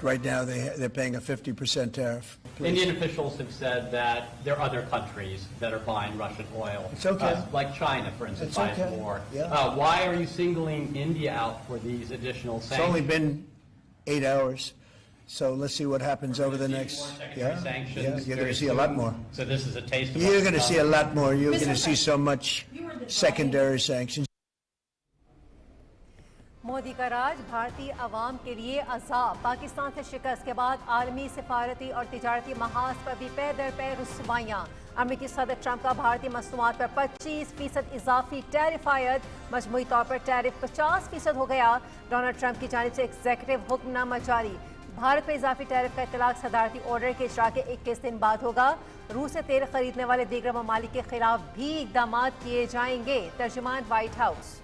Right now, they're paying a 50% tariff. Indian officials have said that there are other countries that are buying Russian oil. It's okay. Like China, for instance, It's buys okay. more. Yeah. Why are you singling India out for these additional It's only sanctions? been 8 hours, so let's see what happens over the next. More secondary sanctions you're going very to see a lot soon. more. So this is a taste of You're what's going to to see a come. lot more. You're going to see so much secondary sanctions. Modi کا راج بھارتی عوام کے لیے عذاب. پاکستان سے شکست کے بعد عالمی سفارتی اور تجارتی محاذ پر بھی پے در پے رسوائیاں. امریکی صدر ٹرمپ کا بھارتی مصنوعات پر 25% اضافی ٹیرف عائد. مجموعی طور پر ٹیرف 50% ہو گیا. ڈونلڈ ٹرمپ کی جانب سے ایگزیکٹو حکم نامہ جاری. بھارت پر اضافی ٹیرف کا اطلاق صدارتی آرڈر کے اجرا کے 21 دن بعد ہوگا. روس سے تیل خریدنے والے دیگر ممالک کے خلاف بھی اقدامات کیے جائیں گے. ترجمان وائٹ ہاؤس.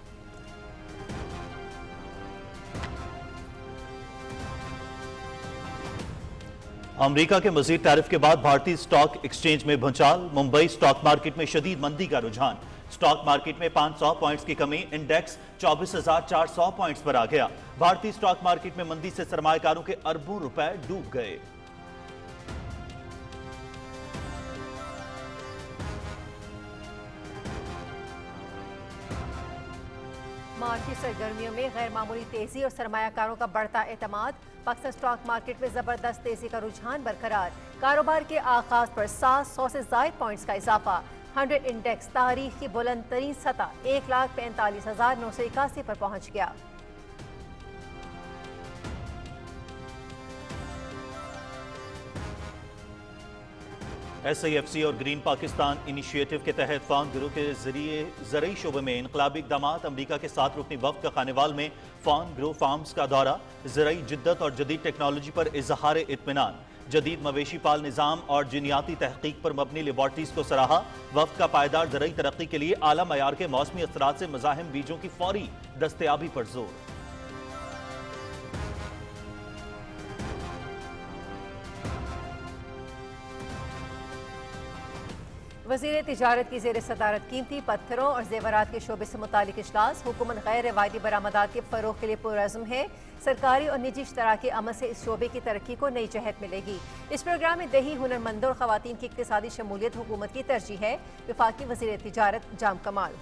امریکہ کے مزید ٹیرف کے بعد بھارتی سٹاک ایکسچینج میں بھنچال. ممبئی سٹاک مارکیٹ میں شدید مندی کا رجحان. سٹاک مارکیٹ میں 500 پوائنٹس کی کمی. انڈیکس 24,400 پوائنٹس پر آ گیا. بھارتی سٹاک مارکیٹ میں مندی سے سرمایہ کاروں کے اربوں روپے ڈوب گئے. معاشی سرگرمیوں میں غیر معمولی تیزی اور سرمایہ کاروں کا بڑھتا اعتماد. پاکستان سٹاک مارکیٹ میں زبردست تیزی کا رجحان برقرار. کاروبار کے آغاز پر 700 سے زائد پوائنٹس کا اضافہ. 100 انڈیکس تاریخ کی بلند ترین سطح 1,45,981 پر پہنچ گیا. ایس آئی ایف سی اور گرین پاکستان انیشیٹو کے تحت فارم گروہ کے ذریعے زرعی شعبے میں انقلابی اقدامات. امریکہ کے 7 رکنی وفد کا خانوال میں فارم گروہ فارمز کا دورہ. زرعی جدت اور جدید ٹیکنالوجی پر اظہار اطمینان. جدید مویشی پال نظام اور جینیاتی تحقیق پر مبنی لیبارٹریز کو سراہا. وفد کا پائیدار زرعی ترقی کے لیے اعلیٰ معیار کے موسمی اثرات سے مزاحم بیجوں کی فوری دستیابی پر زور. وزیر تجارت کی زیر صدارت قیمتی پتھروں اور زیورات کے شعبے سے متعلق اجلاس. حکومت غیر روایتی برآمدات کے فروغ کے لیے پرعزم ہے. سرکاری اور نجی اشتراکی عمل سے اس شعبے کی ترقی کو نئی جہت ملے گی. اس پروگرام میں دیہی ہنرمندوں اور خواتین کی اقتصادی شمولیت حکومت کی ترجیح ہے. وفاقی وزیر تجارت جام کمال.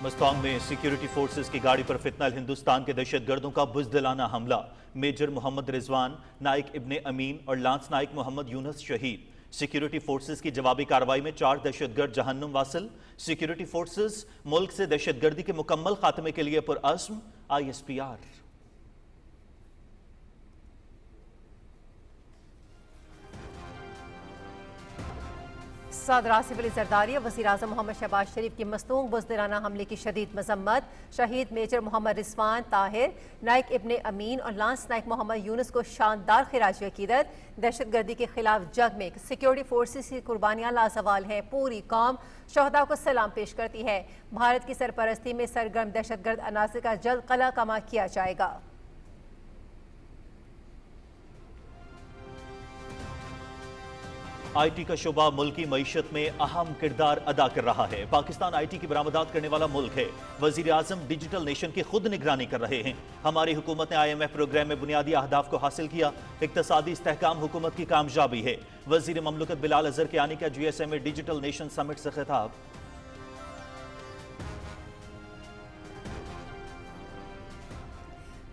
مستانگ میں سیکیورٹی فورسز کی گاڑی پر فتنہ ہندوستان کے دہشت گردوں کا بزدلانہ حملہ. میجر محمد رضوان، نائک ابن امین اور لانس نائک محمد یونس شہید. سیکیورٹی فورسز کی جوابی کارروائی میں 4 دہشت گرد جہنم واصل. سیکیورٹی فورسز ملک سے دہشت گردی کے مکمل خاتمے کے لیے پرعزم. ISPR. صدر آصف علی زرداری اور وزیر اعظم محمد شہباز شریف کی مصنوع بزدلانہ حملے کی شدید مذمت. شہید میجر محمد رضوان طاہر، نائک ابن امین اور لانس نائک محمد یونس کو شاندار خراج عقیدت. دہشت گردی کے خلاف جنگ میں سیکیورٹی فورسز کی قربانیاں لازوال ہیں. پوری قوم شہداء کو سلام پیش کرتی ہے. بھارت کی سرپرستی میں سرگرم دہشت گرد عناصر کا جلد قلع کما کیا جائے گا. آئی ٹی کا شعبہ ملکی معیشت میں اہم کردار ادا کر رہا ہے. پاکستان آئی ٹی کی برآمدات کرنے والا ملک ہے. وزیر اعظم ڈیجیٹل نیشن کی خود نگرانی کر رہے ہیں. ہماری حکومت نے IMF پروگرام میں بنیادی اہداف کو حاصل کیا. اقتصادی استحکام حکومت کی کامیابی ہے. وزیر مملکت بلال اظہر کیانی کا GSMA ڈیجیٹل نیشن سمٹ سے خطاب.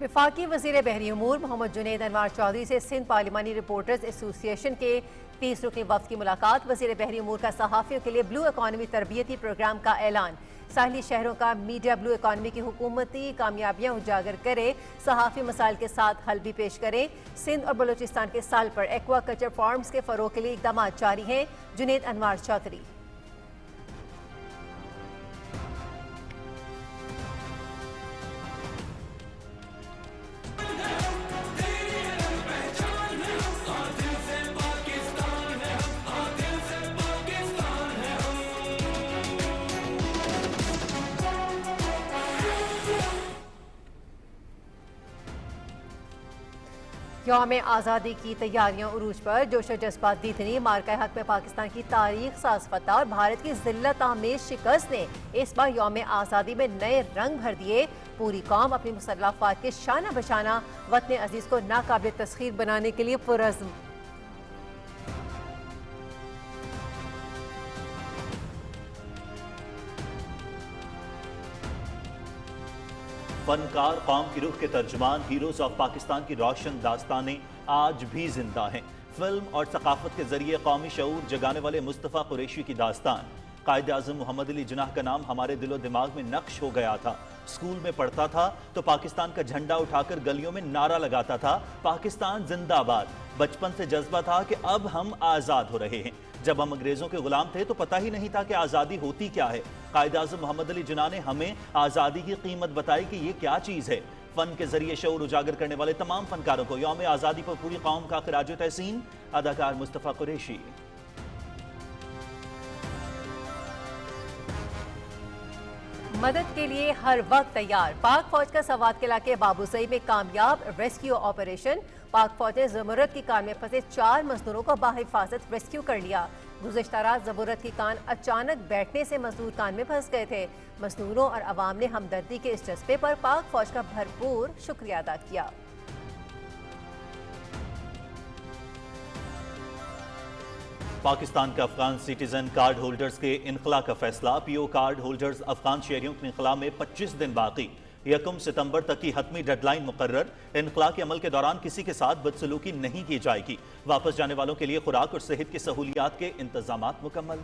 وفاقی وزیر بحری امور محمد جنید انوار چودھری سے سندھ پارلیمانی رپورٹرز ایسوسی ایشن کے 30 رکنی وفد کی ملاقات. وزیر بحری امور کا صحافیوں کے لیے بلو اکانومی تربیتی پروگرام کا اعلان. ساحلی شہروں کا میڈیا بلو اکانومی کی حکومتی کامیابیاں اجاگر کرے. صحافی مسائل کے ساتھ حل بھی پیش کریں. سندھ اور بلوچستان کے سال پر ایکوا کلچر فارمز کے فروغ کے لیے اقدامات جاری ہیں. جنید انوار چودھری. یوم آزادی کی تیاریاں عروج پر، جوش و جذبات دیدنی، مارکہ حق میں پاکستان کی تاریخ ساز فتح اور بھارت کی ذلت آمیز شکست نے اس بار یوم آزادی میں نئے رنگ بھر دیے۔ پوری قوم اپنی مسلح افواج کے شانہ بشانہ وطن عزیز کو ناقابل تسخیر بنانے کے لیے پرعزم۔ فنکار قوم کی روح کے ترجمان، ہیروز آف پاکستان کی روشن داستانیں آج بھی زندہ ہیں۔ فلم اور ثقافت کے ذریعے قومی شعور جگانے والے مصطفیٰ قریشی کی داستان۔ قائد اعظم محمد علی جناح کا نام ہمارے دل و دماغ میں نقش ہو گیا تھا۔ اسکول میں پڑھتا تھا تو پاکستان کا جھنڈا اٹھا کر گلیوں میں نعرہ لگاتا تھا، پاکستان زندہ باد۔ بچپن سے جذبہ تھا کہ اب ہم آزاد ہو رہے ہیں۔ جب ہم انگریزوں کے غلام تھے تو پتہ ہی نہیں تھا کہ آزادی ہوتی کیا ہے۔ قائد اعظم محمد علی جناح نے ہمیں آزادی کی قیمت بتائی کہ یہ کیا چیز ہے۔ فن کے ذریعے شعور اجاگر کرنے والے تمام فنکاروں کو یوم آزادی پر پوری قوم کا خراج تحسین۔ اداکار مصطفیٰ قریشی۔ مدد کے لیے ہر وقت تیار، پاک فوج کا سوات کے علاقے بابوزئی میں کامیاب ریسکیو آپریشن۔ پاک فوج نے زمرد کی کان میں پھنسے 4 مزدوروں کو بحفاظت ریسکیو کر لیا۔ گزشتہ رات زمرد کی کان اچانک بیٹھنے سے مزدور کان میں پھنس گئے تھے۔ مزدوروں اور عوام نے ہمدردی کے اس جذبے پر پاک فوج کا بھرپور شکریہ ادا کیا۔ پاکستان کے افغان سٹیزن کارڈ ہولڈرز کے انخلاء کا فیصلہ۔ پی او کارڈ ہولڈرز افغان شہریوں کے انخلاء میں 25 دن باقی۔ 1 ستمبر تک کی حتمی ڈیڈ لائن مقرر۔ انخلاء کے عمل کے دوران کسی کے ساتھ بدسلوکی نہیں کی جائے گی۔ واپس جانے والوں کے لیے خوراک اور صحت کی سہولیات کے انتظامات مکمل۔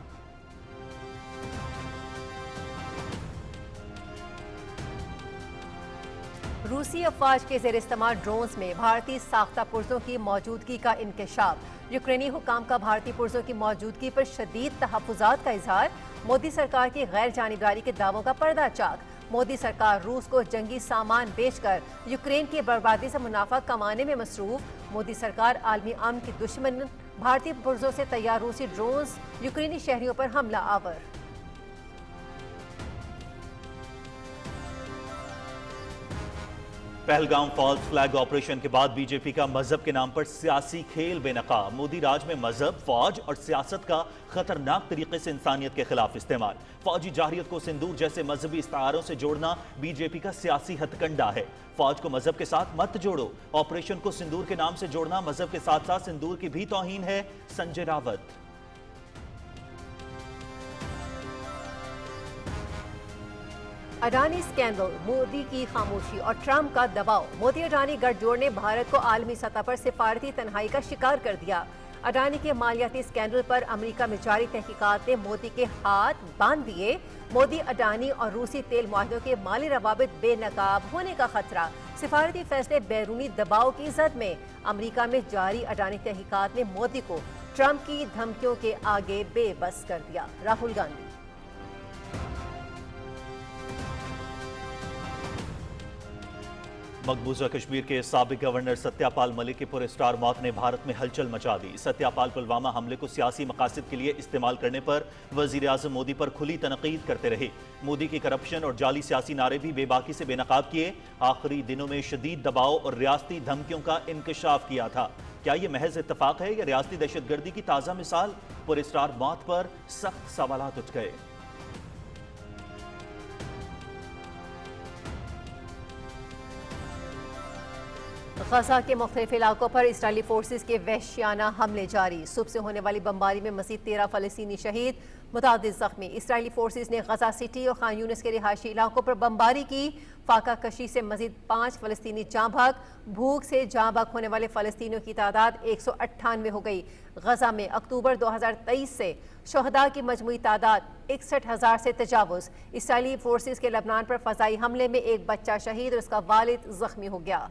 روسی افواج کے زیر استعمال ڈرونز میں بھارتی ساختہ پرزوں کی موجودگی کا انکشاف۔ یوکرینی حکام کا بھارتی پرزوں کی موجودگی پر شدید تحفظات کا اظہار۔ مودی سرکار کی غیر جانبداری کے دعووں کا پردہ چاک۔ مودی سرکار روس کو جنگی سامان بیچ کر یوکرین کی بربادی سے منافع کمانے میں مصروف۔ مودی سرکار عالمی امن کی دشمن، بھارتی پرزوں سے تیار روسی ڈرونز یوکرینی شہریوں پر حملہ آور۔ پہلگام فالز فلیگ آپریشن کے بعد بی جے پی کا مذہب کے نام پر سیاسی کھیل بے نقاب۔ مودی راج میں مذہب، فوج اور سیاست کا خطرناک طریقے سے انسانیت کے خلاف استعمال۔ فوجی جارحیت کو سندور جیسے مذہبی استعاروں سے جوڑنا بی جے پی کا سیاسی ہتھ کنڈا ہے۔ فوج کو مذہب کے ساتھ مت جوڑو۔ آپریشن کو سندور کے نام سے جوڑنا مذہب کے ساتھ ساتھ سندور کی بھی توہین ہے۔ سنجے راوت۔ اڈانی سکینڈل، مودی کی خاموشی اور ٹرمپ کا دباؤ۔ مودی اڈانی گٹھ جوڑ نے بھارت کو عالمی سطح پر سفارتی تنہائی کا شکار کر دیا۔ اڈانی کے مالیاتی سکینڈل پر امریکہ میں جاری تحقیقات نے مودی کے ہاتھ باندھ دیے۔ مودی، اڈانی اور روسی تیل معاہدوں کے مالی روابط بے نقاب ہونے کا خطرہ۔ سفارتی فیصلے بیرونی دباؤ کی زد میں۔ امریکہ میں جاری اڈانی تحقیقات نے مودی کو ٹرمپ کی دھمکیوں کے آگے بے بس کر دیا۔ راہل گاندھی۔ مقبوضہ کشمیر کے سابق گورنر ستیہ پال ملک کی پر اسٹار موت نے بھارت میں ہلچل مچا دی۔ ستیہ پال پلوامہ حملے کو سیاسی مقاصد کے لیے استعمال کرنے پر وزیر اعظم مودی پر کھلی تنقید کرتے رہے۔ مودی کی کرپشن اور جعلی سیاسی نعرے بھی بے باکی سے بے نقاب کیے۔ آخری دنوں میں شدید دباؤ اور ریاستی دھمکیوں کا انکشاف کیا تھا۔ کیا یہ محض اتفاق ہے یا ریاستی دہشت گردی کی تازہ مثال؟ پر اسٹار موت پر سخت سوالات اٹھ گئے۔ غزہ کے مختلف علاقوں پر اسرائیلی فورسز کے وحشیانہ حملے جاری۔ صبح سے ہونے والی بمباری میں مزید 13 فلسطینی شہید، متعدد زخمی۔ اسرائیلی فورسز نے غزہ سٹی اور خان یونس کے رہائشی علاقوں پر بمباری کی۔ فاقہ کشی سے مزید 5 فلسطینی جاں بحق۔ بھوک سے جاں بحق ہونے والے فلسطینیوں کی تعداد 198 ہو گئی۔ غزہ میں اکتوبر 2023 سے شہداء کی مجموعی تعداد 61,000 سے تجاوز۔ اسرائیلی فورسز کے لبنان پر فضائی حملے میں ایک بچہ شہید اور اس کا والد زخمی ہو گیا۔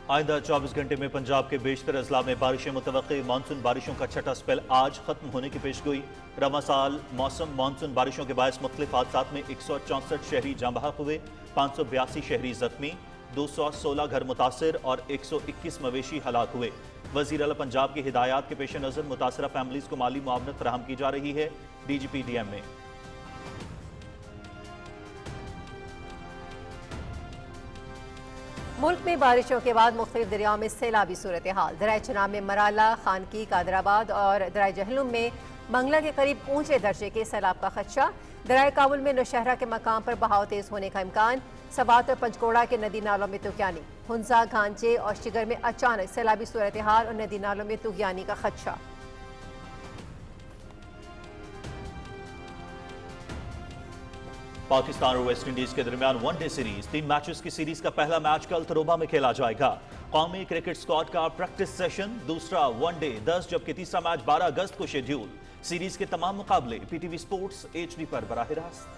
آئندہ 24 گھنٹے میں پنجاب کے بیشتر اضلاع میں بارشیں متوقع۔ مانسون بارشوں کا چھٹا سپیل آج ختم ہونے کی پیشگوئی۔ رواں سال موسم مانسون بارشوں کے باعث مختلف حادثات میں 164 شہری جاں بحق ہوئے، 582 شہری زخمی، 216 گھر متاثر اور 121 مویشی ہلاک ہوئے۔ وزیر اعلیٰ پنجاب کی ہدایات کے پیش نظر متاثرہ فیملیز کو مالی معاونت فراہم کی جا رہی ہے۔ D G P D M نے मुल्क में बारिशों के बाद मुख्तलिफ दरियाओं में सैलाबी सूरत हाल। दरिया चनाब में मराला, खानकी, कादराबाद और दरिया जहलुम में मंगला के करीब ऊंचे दर्जे के सैलाब का खदशा। दरिया काबुल में नौशहरा के मकाम पर बहाव तेज होने का इम्कान। सवात और पंचकोड़ा के नदी नालों में तुगयानी। हुंजा, घांचे और शिगर में अचानक सैलाबी सूरत हाल और नदी नालों में तुगयानी का खदशा। पाकिस्तान और वेस्ट इंडीज के दरमियान वनडे सीरीज 3 मैचेस की सीरीज का पहला मैच कल तरोबा में खेला जाएगा। कौमी क्रिकेट स्क्वाड का प्रैक्टिस सेशन, दूसरा वनडे 10 जबकि तीसरा मैच 12 अगस्त को शेड्यूल। सीरीज के तमाम मुकाबले पीटीवी स्पोर्ट्स HD पर बराह रास्त।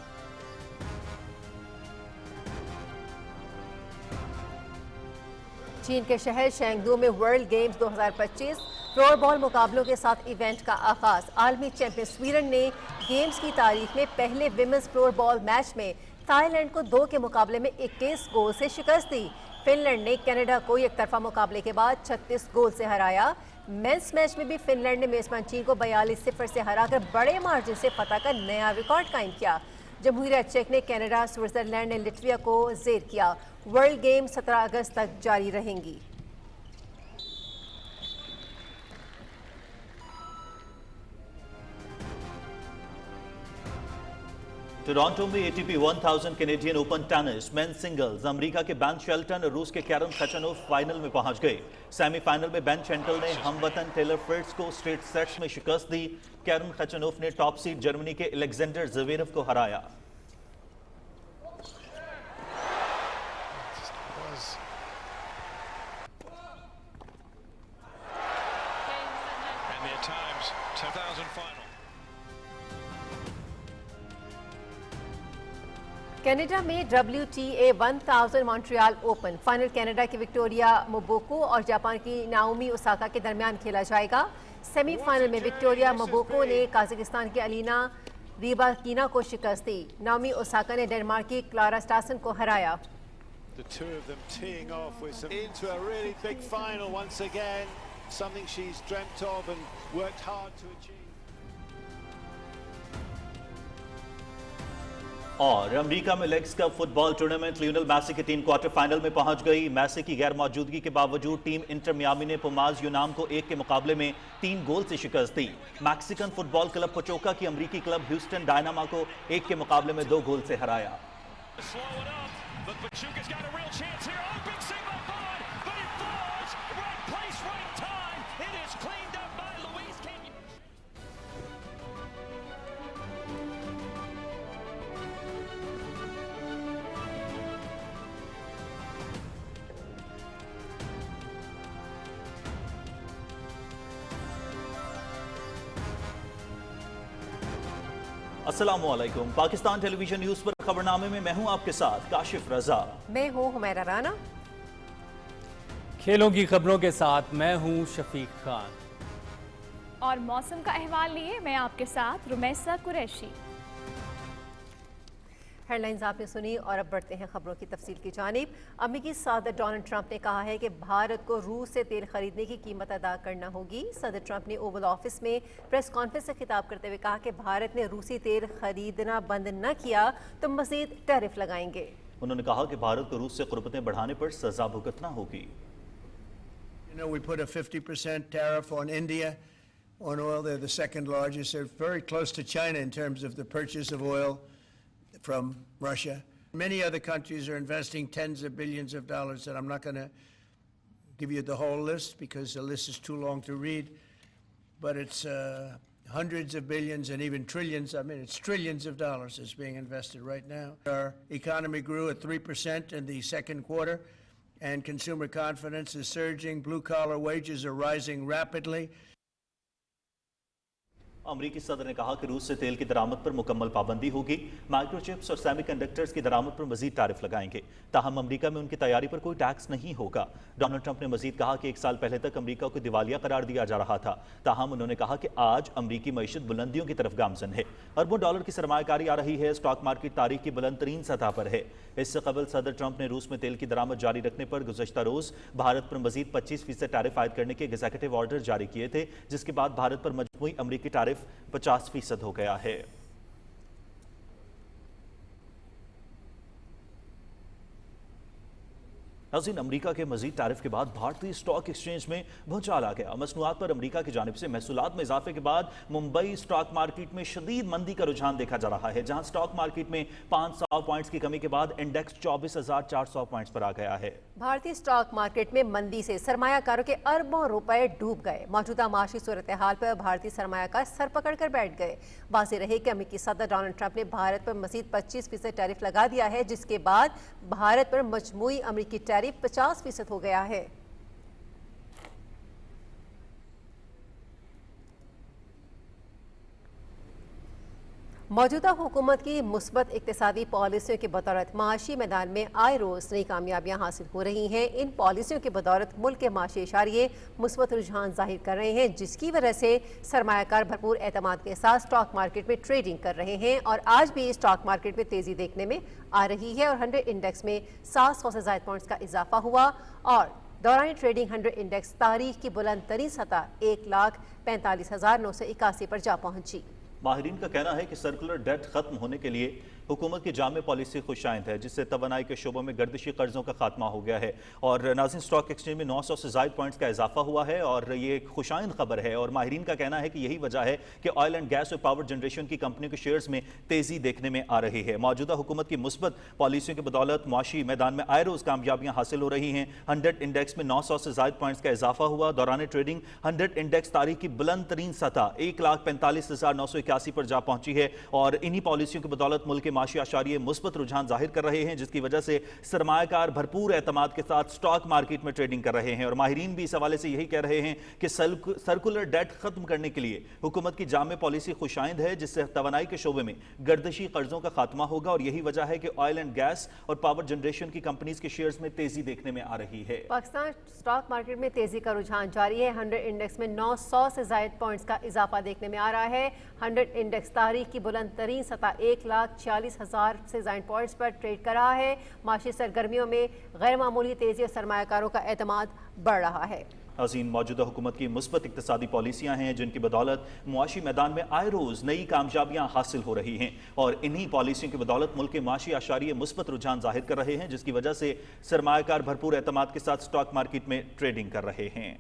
चीन के शहर शेंगदू में वर्ल्ड गेम्स 2025 फ्लोरबॉल मुकाबलों के साथ इवेंट का आगाज। आलमी चैंपियन स्वीडन ने गेम्स की तारीख में पहले विमेंस फ्लोरबॉल मैच में थाईलैंड को 2 के मुकाबले में 21 गोल से शिकस्त दी। फिनलैंड ने कनाडा को एक तरफा मुकाबले के बाद 36 गोल से हराया। मेंस मैच में भी फिनलैंड ने मेजबान चीन को 42-0 से हराकर बड़े मार्जिन से फतह का नया रिकॉर्ड कायम किया। जमहूरिया चेक ने कनाडा, स्विट्जरलैंड ने लिटविया को जेर किया। वर्ल्ड गेम 17 अगस्त तक जारी रहेंगी। टोरंटो में ATP 1000 Canadian open tennis men's singles America के बेन शेल्टन और रूस के कैरन खचनोव फाइनल में पहुंच गए। सेमीफाइनल में बेन शेल्टन ने हमवतन टेलर फ्रिट्ज को स्ट्रेट सेट्स में शिकस्त दी। कैरन खचनोव ने टॉप सीड जर्मनी के अलेक्जेंडर ज़वेरेव को हराया। कनाडा में WTA 1000 Montreal open final Canada की विक्टोरिया मोबोको और जापान की नाओमी ओसाका के दरमियान खेला जाएगा। सेमीफाइनल में विक्टोरिया मोबोको ने काजाकिस्तान की अलीना रिबाकीना को शिकस्त दी। नाओमी ओसाका ने डेनमार्क की क्लारा स्टासन को हराया। The two of them teeing off with some into a really big final once again, something she's dreamt of and worked hard to achieve. और अमेरिका में लेग्स cup football tournament Lionel Messi की टीम quarter final में पहुंच गई। Messi की गैर मौजूदगी के बावजूद टीम इंटर मियामी ने पुमाज यूनाम को 1 के मुकाबले में 3 गोल से शिकस्त दी। मैक्सिकन फुटबॉल क्लब पचोका की अमेरिकी क्लब ह्यूस्टन डायनामा को 1 के मुकाबले में 2 गोल से हराया। अस्सलामुअलैकुम। पाकिस्तान टेलीविजन न्यूज पर खबरनामे में मैं हूं आपके साथ काशिफ रजा। मैं हूं हुमैरा राना। खेलों की खबरों के साथ मैं हूं शफीक खान। और मौसम का अहवाल लिए मैं आपके साथ रुमैसा कुरैशी। हेडलाइंस आपने सुनी और अब बढ़ते हैं खबरों की तफसील की जानिब। अमेरिकी सदर डोनाल्ड ट्रंप ने कहा है कि भारत को रूस से तेल खरीदने की कीमत अदा करना होगी। सदर ट्रंप ने ओवल ऑफिस में प्रेस कॉन्फ्रेंस से खिताब करते हुए कहा कि भारत ने रूसी तेल खरीदना बंद न किया तो मजीद टैरिफ लगाएंगे। उन्होंने कहा कि भारत को रूस से कुर्बतें बढ़ाने पर सजा भुगतना होगी। You know, we put a 50% tariff on India on oil. They're the second largest. They're very close to China in terms of the purchase of oil from Russia. Many other countries are investing tens of billions of dollars, and I'm not going to give you the whole list because the list is too long to read, but it's hundreds of billions and even trillions. I mean, it's trillions of dollars is being invested right now. Our economy grew at 3% in the second quarter, and consumer confidence is surging. Blue-collar wages are rising rapidly. अमरीकी सदर ने कहा कि रूस से तेल की दरामद पर मुकम्मल पाबंदी होगी। माइक्रोचिप्स और सेमीकंडक्टर्स की दरामद पर मजीद टैरिफ लगाएंगे। ताहम अमरीका में उनकी तैयारी पर कोई टैक्स नहीं होगा। डोनाल्ड ट्रंप ने मजीद कहा कि 1 साल पहले तक अमरीका को दिवालिया करार दिया जा रहा था। ताहम उन्होंने कहा कि आज अमरीकी मईशत बुलंदियों की तरफ गामजन है। अरबों डॉलर की सरमायाकारी आ रही है। स्टॉक मार्केट तारीख की बुलंद तरीन सतह पर है। इससे कबल सदर ट्रंप ने रूस में तेल की दरामद जारी रखने पर गुज़श्ता रोज भारत पर मजीद 25% टैरिफ आयद करने के एग्जीक्यूटिव ऑर्डर जारी किए थे, जिसके बाद भारत पर मजमूई अमरीकी टैरिफ 50% हो गया है। नाज़रीन, अमरीका के मजीद टैरिफ के बाद भारतीय स्टॉक एक्सचेंज में भूचाल आ गया। मसनूआत पर अमरीका की जानिब से महसूलात में इजाफे के बाद मुंबई स्टॉक मार्केट में शदीद मंदी का रुझान देखा जा रहा है, जहां स्टॉक मार्केट में 500 पॉइंट्स की कमी के बाद इंडेक्स 24,400 पॉइंट्स पर आ गया है। भारतीय स्टॉक मार्केट में मंदी से सरमायाकारों के अरबों रुपए डूब गए। मौजूदा माशी सूरत हाल पर भारतीय सरमायाकार सर पकड़ कर बैठ गए। वाज़ेह रहे कि अमेरिकी सदर डोनाल्ड ट्रंप ने भारत पर मजीद 25% टैरिफ लगा दिया है, जिसके बाद भारत पर मजमूई अमेरिकी टैरिफ 50% हो गया है। मौजूदा हुकूमत की मुस्बत इक्तिसादी पॉलिसियों की बदौलत माशी मैदान में आए रोज़ नई कामयाबियां हासिल हो रही हैं। इन पॉलिसियों की बदौलत मुल्क के माशी इशारिये मुस्बत रुझान जाहिर कर रहे हैं, जिसकी वजह से सरमायाकार भरपूर एतमाद के साथ स्टॉक मार्केट में ट्रेडिंग कर रहे हैं। और आज भी स्टॉक मार्केट में तेज़ी देखने में आ रही है और 100 इंडेक्स में 700 से ज़ायद पॉइंट्स का इजाफा हुआ और दौरान ट्रेडिंग 100 इंडेक्स तारीख की बुलंद तरीन सतह 1,45,981 पर जा पहुंची। माहिरीन का कहना है कि सर्कुलर डेट खत्म होने के लिए हुकूमत की जामे पॉलिसी खुशाइंद है, जिससे तवानाई के शोबों में गर्दिशी कर्जों का खात्मा हो गया है। और नाज़रीन, स्टॉक एक्सचेंज में 900 से ज़ायद पॉइंट्स का इजाफा हुआ है और ये एक खुशाइंद खबर है। और माहिरीन का कहना है कि यही वजह है कि ऑयल एंड गैस और पावर जनरेशन की कंपनियों के शेयर्स में तेजी देखने में आ रही है। मौजूदा हुकूमत की मुस्बत पॉलिसियों की बदौलत मुआशी मैदान में आए रोज़ कामयाबियां हासिल हो रही हैं। 100 इंडेक्स में 900 से ज़ायद पॉइंट्स का इजाफा हुआ। दौरान ट्रेडिंग 100 इंडेक्स तारीख की बुलंद तरीन सतह 1,45,981 पर जा पहुंची है और इन्हीं पॉलिसियों की बदौलत मुल्क के माशी आशारिये मुस्बत रुझान जाहिर कर रहे हैं, जिसकी वजह से सरमायाकार भरपूर एतमाद के साथ स्टॉक मार्केट में ट्रेडिंग कर रहे हैं। और माहिरीन भी इस हवाले से यही कह रहे हैं कि सर्कुलर डेट खत्म करने के लिए हुकूमत की जामे पॉलिसी खुशाइंद है, जिससे तवानाई के शोबे में गर्दिशी कर्जों का खात्मा होगा और यही वजह है कि ऑयल एंड गैस और पावर जनरेशन की कंपनीज के शेयर्स में तेजी देखने में आ रही है। पाकिस्तान स्टॉक मार्केट में तेजी का रुझान जारी है। 100 इंडेक्स में 900 से ज़ायद पॉइंट्स का इजाफा देखने में आ रहा है। 100 इंडेक्स तारीख की बुलंद तरीन सतह 1,46,000 से ज़ायद पॉइंट्स पर ट्रेड कर रहा है। माशी सरगर्मियों में गैर मामूली तेजी और सरमायाकारों का एतमाद बढ़ रहा है। अजीम, मौजूदा हुकूमत की मुस्बत इक्तिसादी पॉलिसियां हैं, जिनकी बदौलत मुआशी मैदान में आए रोज़ नई कामयाबियां हासिल हो रही हैं और इन्हीं पॉलिसियों की बदौलत मुल्क के माशी आशारिये मुस्बत रुझान जाहिर कर रहे हैं, जिसकी वजह से सरमायाकार भरपूर एतमाद के साथ स्टॉक मार्केट में ट्रेडिंग कर रहे हैं।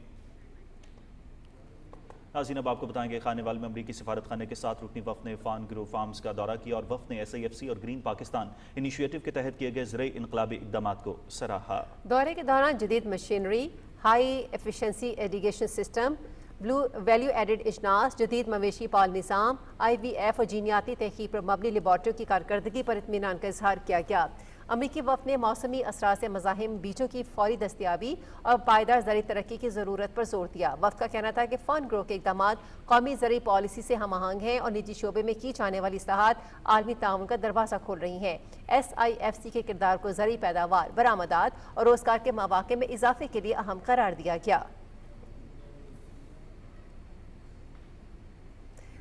नाज़रीन, अब आपको बताएंगे खानेवाल में अमरीकी सफारत खाने के साथ रुकनी वफ़द ने फान ग्रो फार्म्स का दौरा किया और वफ़द ने SIFC और ग्रीन पाकिस्तान इनिशिएटिव के तहत किए गए ज़राई इनकलाबी इक़दामात को सराहा। दौरे के दौरान जदीद machinery, high efficiency irrigation system, blue value added इजनास, जदीद मवेशी पाल निज़ाम, IVF और जीनियाती तहकीक पर मबनी लेबॉर्ट्रियों की कारकर्दगी पर इत्मीनान का इजहार किया गया। अमरीकी वफ़द ने मौसमी असरा से मज़ाहिम बीजों की फौरी दस्तियाबी और पायदार ज़रूरी तरक्की की ज़रूरत पर जोर दिया। वफ़द का कहना था कि फ़न ग्रो के इक़दामात कौमी ज़रूरी पॉलिसी से हम आहंग हैं और निजी शोबे में की जाने वाली इस्लाहात आलमी ताउन का दरवाज़ा खोल रही हैं। SIFC के किरदार को ज़रूरी पैदावार, बरामदात और रोज़गार के मौक़े में इजाफे के लिए अहम करार दिया गया।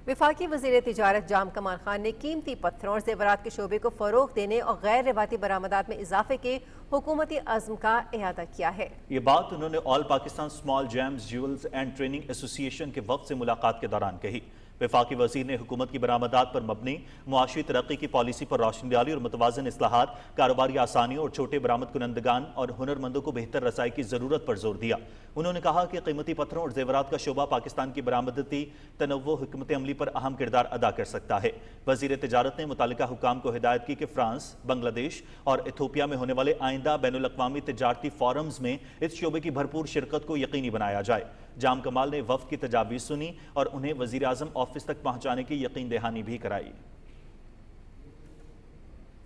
वफाकी वज़ीर तिजारत जाम कमाल खान ने कीमती पत्थरों और ज़ेवरात के शोबे को फ़रोग़ देने और गैर रिवायती बरामदात में इजाफे के हुकूमती अज़्म का इहाता किया है। ये बात उन्होंने all Pakistan small James jewels and training association के वफ़द से मुलाकात के दौरान कही। वफाकी वज़ीर ने हुकूमत की बरामदात पर मबनी मुआशी तरक्की की पॉलिसी पर रोशनी डाली और मुतवाज़िन इस्लाहात, कारोबारी आसानियों और छोटे बरामद कुनंदगान और हुनरमंदों को बेहतर रसाई की ज़रूरत पर जोर दिया। उन्होंने कहा कि कीमती पत्थरों और जेवरात का शोबा पाकिस्तान की बरामदती तनव्वु हिकमत अमली पर अहम किरदार अदा कर सकता है। वज़ीर तिजारत ने मुतालिका हुकाम को हिदायत की कि फ्रांस, बांग्लादेश और इथोपिया में होने वाले आइंदा बैनुल-अक़वामी तिजारती फोरम्स में इस शोबे की भरपूर शिरकत को यकीनी बनाया जाए। जाम कमाल ने वफ़द की तजावीज़ सुनी और उन्हें वज़ीर आज़म ऑफिस तक पहुँचाने की यकीन दहानी भी कराई।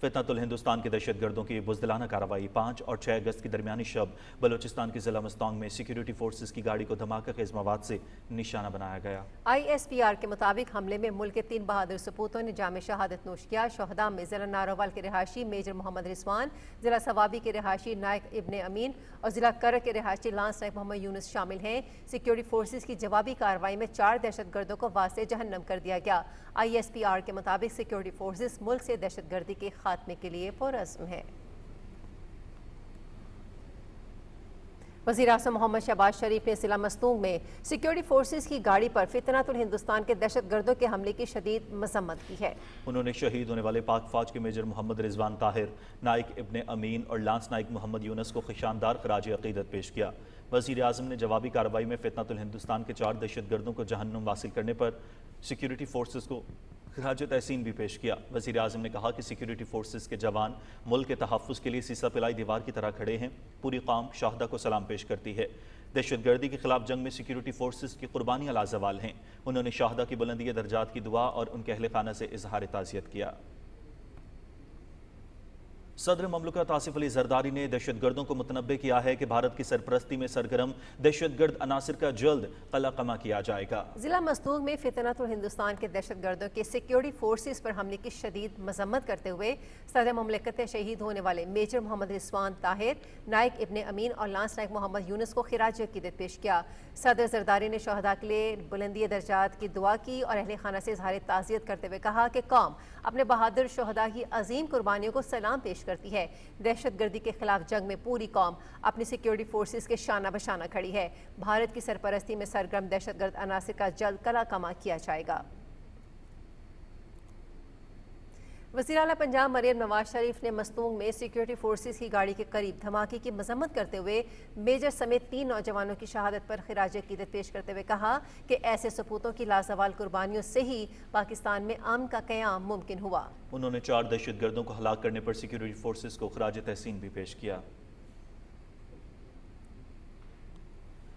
फितनतुल हिंदुस्तान के दहशतगर्दों की बुज़दिलाना कार्रवाई 5 और 6 अगस्त की दरमियानी शब बलोचिस्तान के ज़िला मस्तौंग में सिक्योरिटी फोर्सेस की गाड़ी को धमाका खेज़ मवाद से निशाना बनाया गया। ISPR के मुताबिक हमले में मुल्क के 3 बहादुर सपूतों ने जाम शहादत नोश किया। शहदा में ज़िला नारोवाल के रिहायशी मेजर मोहम्मद रिजवान, ज़िला सवाबी के रिहायशी नायक इब्ने अमीन और ज़िला कर के रिहायशी लांस नायक मोहम्मद यूनुस शामिल हैं। सिक्योरिटी फोर्सेस की जवाबी कार्रवाई में 4 दहशतगर्दों को वास्ते जहन्नम कर दिया गया। ISPR के मुताबिक सिक्योरिटी फोर्सेस मुल्क से दहशतगर्दी के खात्मे के लिए पुरअज़्म है। वज़ीर आज़म मोहम्मद शहबाज शरीफ ने ज़िला मस्तूंग में सिक्योरिटी फोर्सेस की गाड़ी पर फितनातुल हिंदुस्तान के दहशतगर्दों के हमले की शदीद मजम्मत की है। उन्होंने शहीद होने वाले पाक फौज के मेजर मोहम्मद रिजवान ताहिर, नाइक इब्ने अमीन और लांस नाइक मोहम्मद यूनस को शानदार खराज अकीदत पेश किया। वज़ीर आज़म ने जवाबी कार्रवाई में फितनातुल हिंदुस्तान के 4 दहशतगर्दों को जहन्नुम वासिल करने पर सिक्योरिटी फोर्सेस को खराज तहसीन भी पेश किया। वज़ीर आज़म ने कहा कि सिक्योरिटी फोर्सेस के जवान मुल्क के तहफ़्फ़ुज़ के लिए सीसा पिलाई दीवार की तरह खड़े हैं। पूरी कौम शहादा को सलाम पेश करती है। दहशतगर्दी के खिलाफ जंग में सिक्योरिटी फोर्सेस की कुर्बानियाँ लाजवाल हैं। उन्होंने शहादा की बुलंदी दर्जात की दुआ और उनके अहले खाना से इजहार ताज़ियत किया। सदर ममलकत आसिफ अली जरदारी ने दहशतगर्दों को मुतनब्बे किया है कि भारत की सरपरस्ती में सरगर्म दहशतगर्द अनासर का जल्द कलाकमा किया जाएगा। जिला मस्तूंग में फितनतुल हिंदुस्तान के दहशतगर्दों के सिक्योरिटी फोर्सेस पर हमले की शदीद मजम्मत करते हुए सदर मुमलिकत ने शहीद होने वाले मेजर मोहम्मद रिजवान ताहिर, नाइक इब्ने अमीन और लांस नाइक मोहम्मद यूनस को खिराज अकीदत पेश किया। सदर जरदारी ने शहदा के लिए बुलंदी दर्जात की दुआ की और अहले खाना से इजहार ताज़ियत करते हुए कहा कि कौम अपने बहादुर शहदा की अजीम कुर्बानियों को सलाम पेश करती है। दहशतगर्दी के खिलाफ जंग में पूरी कौम अपनी सिक्योरिटी फोर्सेस के शाना बशाना खड़ी है। भारत की सरपरस्ती में सरगर्म दहशतगर्द अनासर का जल्द कलाकमा किया जाएगा। वज़ीर आला पंजाब मरियम नवाज शरीफ ने मस्तूंग में सिक्योरिटी फोर्सेस की गाड़ी के करीब धमाके की मजम्मत करते हुए मेजर समेत 3 नौजवानों की शहादत पर खिराज अकीदत पेश करते हुए कहा कि ऐसे सपूतों की लाजवाल कुर्बानियों से ही पाकिस्तान में अमन का क़याम मुमकिन हुआ। उन्होंने 4 दहशतगर्दों को हलाक करने पर सिक्योरिटी फोर्सेस को खराज तहसीन भी पेश किया।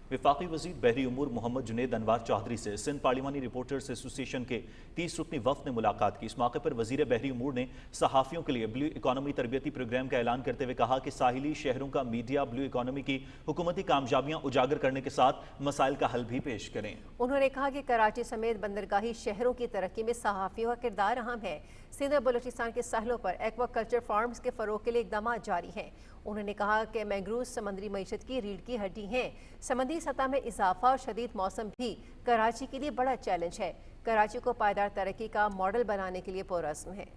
वफाकी वज़ीर बहरी उमूर मोहम्मद जुनेद अनवार चौधरी से सिंध पार्लिमानी रिपोर्टर्स एसोसिएशन के 30 रुकनी वफ़द ने मुलाकात की। इस मौके पर वज़ीर बहरी उमूर ने सहाफ़ियों के लिए ब्लू इकॉनमी तरबियती प्रोग्राम का ऐलान करते हुए कहा कि साहिली शहरों का मीडिया ब्लू इकॉनमी की हुकूमती कामयाबियाँ उजागर करने के साथ मसाइल का हल भी पेश करें। उन्होंने कहा कि कराची समेत बंदरगाही शहरों की तरक्की में सहाफ़ियों का किरदार अहम है। सिंध और बलूचिस्तान के साहलों पर एक्वाकल्चर फार्म्स के फ़रोग़ के लिए इक़दाम जारी हैं। उन्होंने कहा कि मैंग्रोव्स समुद्री मईशत की रीढ़ की हड्डी हैं। समुद्री सतह में इजाफा और शदीद मौसम भी कराची के लिए बड़ा चैलेंज है। कराची को पायदार तरक्की का मॉडल बनाने के लिए पुरअज़्म है।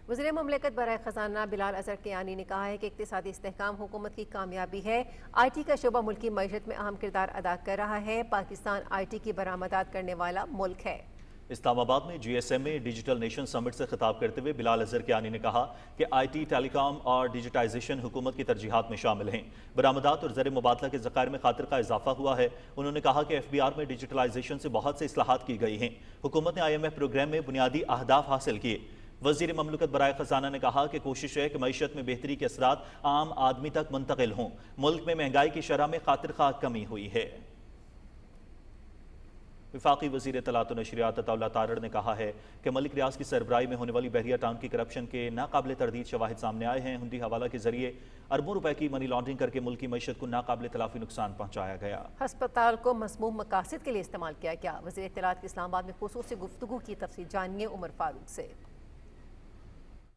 वज़ीर मुमलिकत बराए ख़जाना बिलाल अज़हर कियानी ने कहा है कि इक़्तिसादी इस्तेहकाम हुकूमत की कामयाबी है। IT का शोबा मुल्क की मईशत में अहम किरदार अदा कर रहा है। पाकिस्तान IT की बरामदात करने वाला मुल्क है। इस्लामाबाद में GSMA डिजिटल नेशन समिट से खिताब करते हुए बिलाल अज़हर कियानी ने कहा कि IT, टेलीकॉम और डिजिटाइजेशन हुकूमत की तरजीहात में शामिल हैं। बरामदात और ज़र मुबादला के ज़खायर में खातिर का इजाफा हुआ है। उन्होंने कहा कि FBR में डिजिटलाइजेशन से बहुत से इस्लाहात की गई हैं। हुकूमत ने IMF प्रोग्राम में बुनियादी अहदाफ हासिल किए। वज़ीर ममलकत बराए ख़जाना ने कहा कि कोशिश है कि मईशत में बेहतरी के असरात आम आदमी तक मुंतकिल हों। मुल्क में महंगाई की शरह में खातिर खा कमी हुई है। वफाकी वज़ीर इत्तलात व नशरियात अताउल्लाह तारड़ ने कहा है कि मलिक रियाज की सरबराही में होने वाली बहरिया टाउन की करप्शन के नाकाबिल तरदीद शवाहिद सामने आए हैं। हुंडी हवाला के जरिए अरबों रुपए की मनी लॉन्ड्रिंग करके मुल्क की मईशत को नाकाबिल तलाफी नुकसान पहुंचाया गया। हस्पताल को मज़मूम मकासद के लिए इस्तेमाल किया गया। वज़ीर इत्तलात की इस्लामाबाद में खुसूसी गुफ्तगू की तफसील जानिए उमर फारूक से।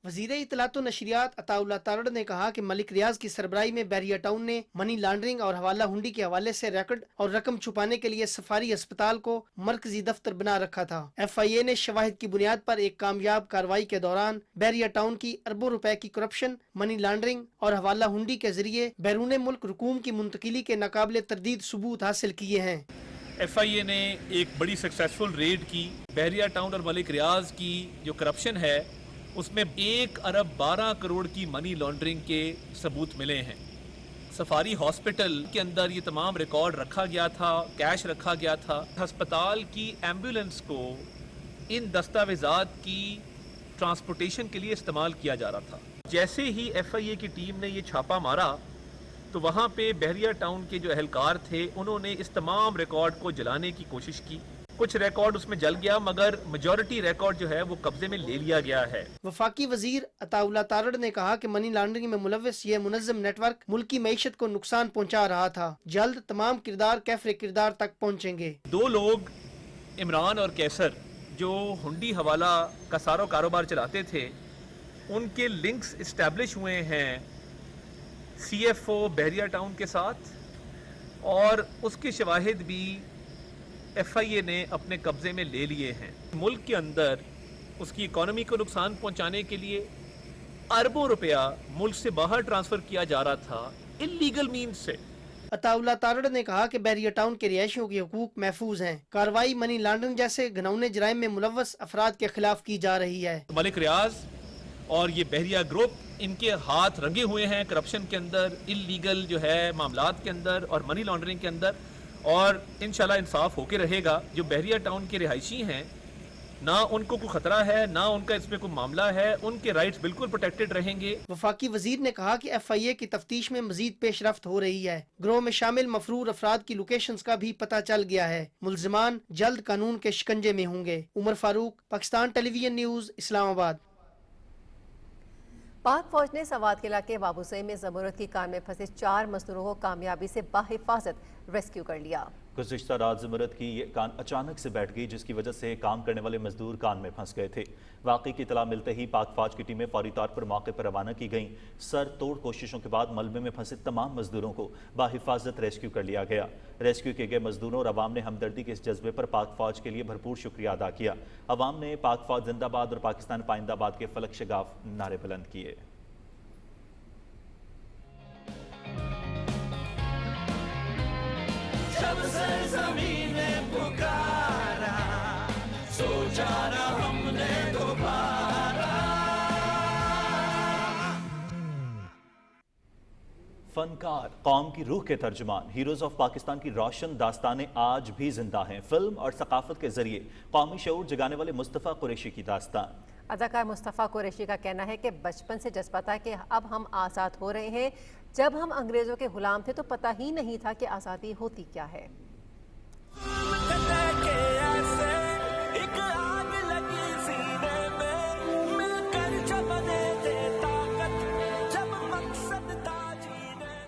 वज़ीर इत्तलात व नशरियात अताउल्लाह तारड़ ने कहा कि मलिक रियाज की सरबराही में बहरिया टाउन ने मनी लॉन्ड्रिंग और हवाला हुंडी के हवाले से रिकॉर्ड और रकम छुपाने के लिए सफारी अस्पताल को मरकजी दफ्तर बना रखा था। FIA ने शवाहिद की बुनियाद पर एक कामयाब कार्रवाई के दौरान बहरिया टाउन की अरबों रुपए की करप्शन, मनी लॉन्ड्रिंग और हवाला हुंडी के जरिए बैरून मुल्क रकूम की मुंतकिली के नाकाबिल तरदीद सबूत हासिल किए हैं। FIA ने एक बड़ी सक्सेसफुल रेड की। बहरिया टाउन और मलिक रियाज की जो करप्शन है उसमें 1 अरब 12 करोड़ की मनी लॉन्ड्रिंग के सबूत मिले हैं। सफारी हॉस्पिटल के अंदर ये तमाम रिकॉर्ड रखा गया था, कैश रखा गया था। अस्पताल की एम्बुलेंस को इन दस्तावेज़ात की ट्रांसपोर्टेशन के लिए इस्तेमाल किया जा रहा था। जैसे ही FIA की टीम ने ये छापा मारा तो वहाँ पे बहरिया टाउन के जो अहलकार थे उन्होंने इस तमाम रिकॉर्ड को जलाने की कोशिश की। कुछ रिकॉर्ड उसमें जल गया मगर मेजॉरिटी रिकॉर्ड जो है वो कब्जे में ले लिया गया है। वफाकी वजीर अताउल्लाह तारड़ ने कहा कि मनी लॉन्ड्रिंग में मुलव्वस ये मुनज़्ज़म नेटवर्क मुल्क की मईशत को नुकसान पहुंचा रहा था। जल्द तमाम किरदार कैफरे किरदार तक पहुंचेंगे। 2 लोग इमरान और कैसर जो हुंडी हवाला का सारा कारोबार चलाते थे उनके लिंक्स इस्टेब्लिश हुए हैं CFO बहरिया टाउन के साथ और उसके शवाहिद भी FIA ने अपने कब्जे में ले लिए हैं। मुल्क के अंदर उसकी इकॉनमी को नुकसान पहुंचाने के लिए अरबों रुपया मुल्क से बाहर ट्रांसफर किया जा रहा था इलीगल मीन्स से। अताउल्ला तारड़ ने कहा कि बैरिया टाउन के रिहायशियों के हकूक महफूज हैं। कार्रवाई मनी लॉन्ड्रिंग जैसे घिनौने जराइम में मुलव्वस अफराद के खिलाफ की जा रही है। मलिक रियाज और ये बहरिया ग्रुप, इनके हाथ रंगे हुए हैं करप्शन के अंदर, इलीगल जो है मामलात के अंदर और मनी लॉन्ड्रिंग के अंदर, और इंशाल्लाह इंसाफ होके रहेगा। जो बहरिया टाउन के रिहायशी हैं, ना उनको कोई खतरा है, ना उनका इसमें कोई मामला है, उनके राइट्स बिल्कुल प्रोटेक्टेड रहेंगे। वफाकी वजीर ने कहा कि FIA की तफ्तीश में मजीद पेशरफ्त हो रही है। गिरोह में शामिल मफरूर अफराद की लोकेशंस का भी पता चल गया है। मुल्जिमान जल्द कानून के शिकंजे में होंगे। Umar Farooq, Pakistan television news, Islamabad. पाक फौज ने सवात के इलाके बाबूसई में ज़मरूद की कान में फंसे 4 मजदूरों को कामयाबी से बाहिफाजत रेस्क्यू कर लिया। गुज़िश्ता रात ज़मरूद की ये कान अचानक से बैठ गई, जिसकी वजह से काम करने वाले मजदूर कान में फंस गए थे। वाक़ई की इत्तला मिलते ही पाक फौज की टीमें फौरी तौर पर मौके पर रवाना की गईं। सर तोड़ कोशिशों के बाद मलबे में फंसे तमाम मजदूरों को बाहिफाजत रेस्क्यू कर लिया गया। रेस्क्यू किए गए मजदूरों और अवाम ने हमदर्दी के इस जज्बे पर पाक फौज के लिए भरपूर शुक्रिया अदा किया। अवाम ने पाक फौज जिंदाबाद और पाकिस्तान पाइंदाबाद के फलक शगाफ नारे बुलंद किए। जब ज़मीन ने पुकारा, सोचा ना हमने दोबारा। फनकार, कौम की रूह के तर्जुमान, हीरोज ऑफ पाकिस्तान की रोशन दास्तानें आज भी जिंदा हैं। फिल्म और सकाफत के जरिए कौमी शऊर जगाने वाले मुस्तफ़ा कुरैशी की दास्तान। अदाकार मुस्तफ़ा कुरैशी का कहना है कि बचपन से जज्बा था कि अब हम आज़ाद हो रहे हैं। जब हम अंग्रेज़ों के गुलाम थे तो पता ही नहीं था कि आज़ादी होती क्या है।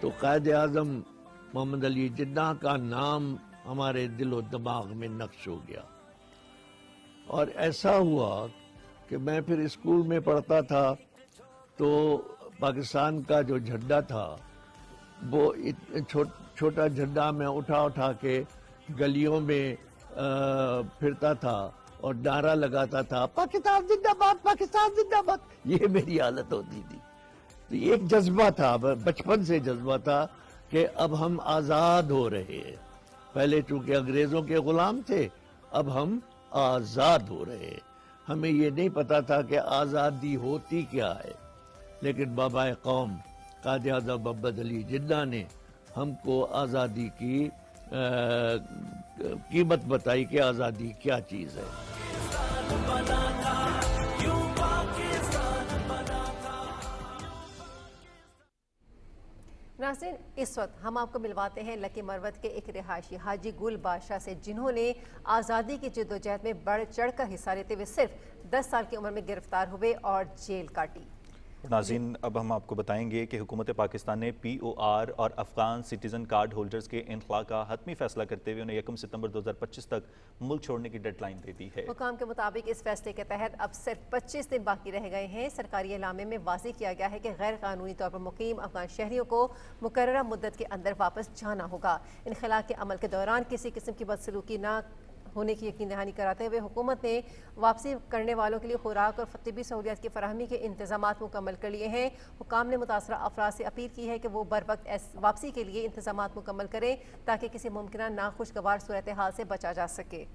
तो कायद आज़म मोहम्मद अली जिन्ना का नाम हमारे दिलो दिमाग में नक्श हो गया। और ऐसा हुआ कि मैं फिर स्कूल में पढ़ता था तो पाकिस्तान का जो झंडा था वो छोटा झंडा मैं उठा के गलियों में फिरता था और नारा लगाता था, पाकिस्तान जिंदाबाद, पाकिस्तान जिंदाबाद। ये मेरी हालत होती थी। तो ये एक जज्बा था, बचपन से जज्बा था कि अब हम आज़ाद हो रहे हैं। पहले चूंकि अंग्रेज़ों के गुलाम थे, अब हम आज़ाद हो रहे हैं। हमें ये नहीं पता था कि आज़ादी होती क्या है, लेकिन बाबा कौम कायद आज़म मोहम्मद अली जिन्ना ने हमको आज़ादी की कीमत बताई कि आज़ादी क्या चीज़ है। नाज़रीन, इस वक्त हम आपको मिलवाते हैं लकी मरवत के एक रिहायशी हाजी गुल बादशाह से, जिन्होंने आज़ादी की जद्दोजहद में बढ़ चढ़ कर हिस्सा लेते हुए सिर्फ 10 साल की उम्र में गिरफ्तार हुए और जेल काटी। नाज़रीन, अब हम आपको बताएंगे कि हुकूमत पाकिस्तान ने POR और अफगान सिटीज़न कार्ड होल्डर्स के इनखला का हतमी फैसला करते हुए उन्हें 1 सितंबर 2025 तक मुल्क छोड़ने की डेडलाइन दे दी है। हुकाम के मुताबिक इस फैसले के तहत अब सिर्फ 25 दिन बाकी रह गए हैं। सरकारी एलामे में वाज़ेह किया गया है कि गैर कानूनी तौर पर मुकीम अफगान शहरियों को मुकर्ररा मुद्दत के अंदर वापस जाना होगा। इनखला के अमल के दौरान किसी किस्म की बदसलूकी न होने की यकीन दहानी कराते हुए हुकूमत ने वापसी करने वालों के लिए खुराक और तिब्बी सहूलियात की फराहमी के इंतजामात मुकम्मल कर लिए हैं। हुकाम ने मुतासरा अफराद से अपील की है कि वो बर वक्त वापसी के लिए इंतजामात मुकम्मल करें ताकि किसी मुमकिन नाखुशगवार सूरत हाल से बचा जा सके।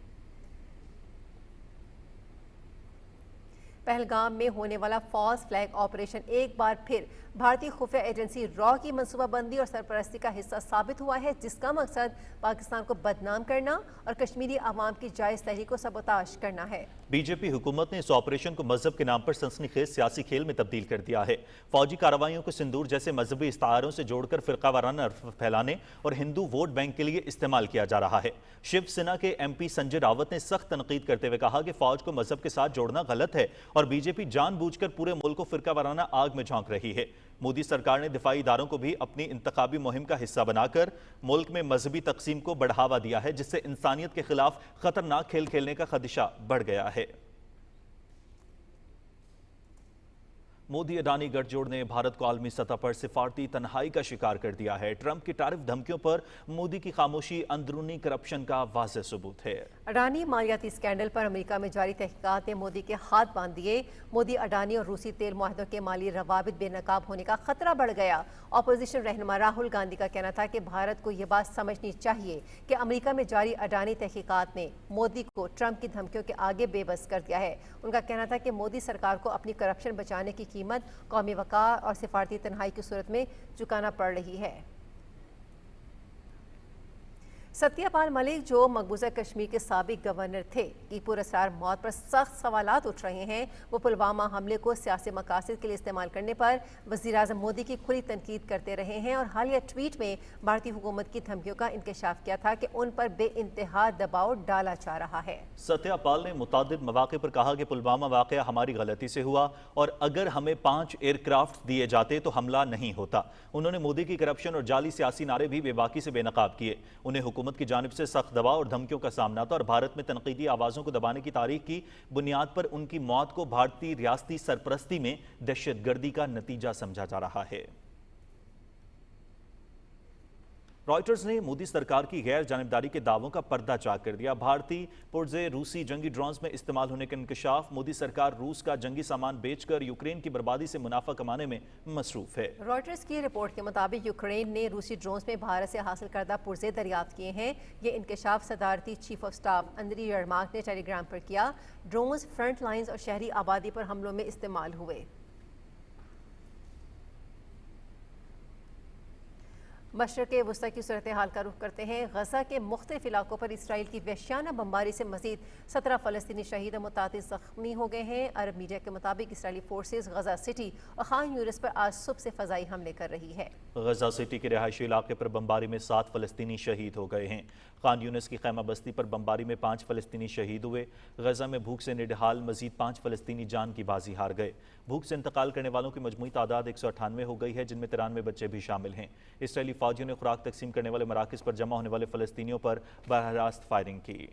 पहलगाम में होने वाला फॉल्स फ्लैग ऑपरेशन एक बार फिर भारतीय खुफिया एजेंसी रॉ की मनसूबाबंदी और सरपरस्ती का हिस्सा साबित हुआ है, जिसका मकसद पाकिस्तान को बदनाम करना और कश्मीरी आवाम की जायज़ तहरीक को सबोताश करना है। बीजेपी हुकूमत ने इस ऑपरेशन को मजहब के नाम पर सनसनीखेज सियासी खेल में तब्दील कर दिया है। फौजी कार्रवाइयों को सिंदूर जैसे मजहबी इस्तारों से जोड़कर फिरका वाराना फैलाने और हिंदू वोट बैंक के लिए इस्तेमाल किया जा रहा है। शिवसेना के MP संजय रावत ने सख्त तनकीद करते हुए कहा कि फौज को मजहब के साथ जोड़ना गलत है और बीजेपी जानबूझकर पूरे मुल्क को फिरका वाराना आग में झोंक रही है। मोदी सरकार ने दिफाई इदारों को भी अपनी इंतखाबी मुहिम का हिस्सा बनाकर मुल्क में मजहबी तकसीम को बढ़ावा दिया है, जिससे इंसानियत के खिलाफ खतरनाक खेल खेलने का खदशा बढ़ गया है। मोदी अडानी गठजोड़ ने भारत को आलमी सतह पर सिफारती तन्हाई का शिकार कर दिया है। ट्रंप की टैरिफ धमकियों पर मोदी की खामोशी अंदरूनी करप्शन का वाज़ेह सबूत है। अडानी मालियाती स्कैंडल पर अमेरिका में जारी तहकीकात ने मोदी के हाथ बांध दिए। मोदी, अडानी और रूसी तेल मुआहदों के माली रवाबित बेनकाब होने का खतरा बढ़ गया। अपोजिशन रहनुमा राहुल गांधी का कहना था कि भारत को ये बात समझनी चाहिए कि अमेरिका में जारी अडानी तहकीकात ने मोदी को ट्रंप की धमकियों के आगे बेबस कर दिया है। उनका कहना था कि मोदी सरकार को अपनी करप्शन बचाने की कीमत कौमी वक़ार और सिफारती तन्हाई की सूरत में चुकाना पड़ रही है। सत्यपाल मलिक, जो मकबूजा कश्मीर के साबिक गवर्नर थे, की पुरअसरार मौत पर सख्त सवालात उठ रहे हैं। वो पुलवामा हमले को सियासी मकासद के लिए इस्तेमाल करने पर वज़ीर-ए-आज़म मोदी की खुली तनकीद करते रहे हैं और हालिया ट्वीट में भारतीय हुकूमत की धमकियों का इंकशाफ किया था कि उन पर बेइंतहा दबाव डाला जा रहा है। सत्यपाल ने मुतादिद मौक़े पर कहा कि पुलवामा वाक़या हमारी गलती से हुआ और अगर हमें 5 एयरक्राफ्ट दिए जाते तो हमला नहीं होता। उन्होंने मोदी की करप्शन और जाली सियासी नारे भी बेबाकी से बेनकाब किए। उन्हें हुकूमत की जानिब से सख्त दबाव और धमकियों का सामना था और भारत में तनकीदी आवाज़ों को दबाने की तारीख की बुनियाद पर उनकी मौत को भारतीय रियासती सरपरस्ती में दहशतगर्दी का नतीजा समझा जा रहा है। रॉयटर्स ने मोदी सरकार की गैर जानिबदारी के दावों का पर्दा चाक कर दिया। भारतीय पुर्जे रूसी जंगी ड्रोन्स में इस्तेमाल होने का इंकशाफ। मोदी सरकार रूस का जंगी सामान बेचकर यूक्रेन की बर्बादी से मुनाफा कमाने में मसरूफ है। रॉयटर्स की रिपोर्ट के मुताबिक यूक्रेन ने रूसी ड्रोन्स में भारत से हासिल करदा पुर्जे दरियाफ्त किए हैं। ये इंकशाफ सदारती चीफ ऑफ स्टाफ अंद्री यरमाक ने टेलीग्राम पर किया। ड्रोन्स फ्रंट लाइन्स और शहरी आबादी पर हमलों में इस्तेमाल हुए। मशरक़ वस्ता की सूरत हाल का रुख करते हैं। गजा के मुख्तलिफ इलाकों पर इसराइल की वहशियाना बमबारी से मजीद 17 फ़लस्तीनी शहीद और मुतादिद ज़ख्मी हो गए हैं। अरब मीडिया के मुताबिक इसराइली फोर्सेज गजा सिटी और खान यूनिस पर आज सुबह से फ़ज़ाई हमले कर रही है। गजा सिटी के रिहायशी इलाके पर बमबारी में 7 फ़लस्तीनी शहीद हो गए हैं। खान यूनिस की खैमा बस्ती पर बमबारी में 5 फ़लस्तीनी शहीद हुए। गजा में भूख से निडहाल मजीद 5 फ़लस्तीनी जान की बाजी हार गए। भूख से इंतकाल करने वालों की मजमूई तादाद 198 हो गई है, जिनमें 93 बच्चे भी शामिल हैं। इसराइली फौजियों ने खुराक तकसीम करने वाले मराकज़ पर जमा होने वाले फ़लस्तीनियों पर बरह रास्त फायरिंग की।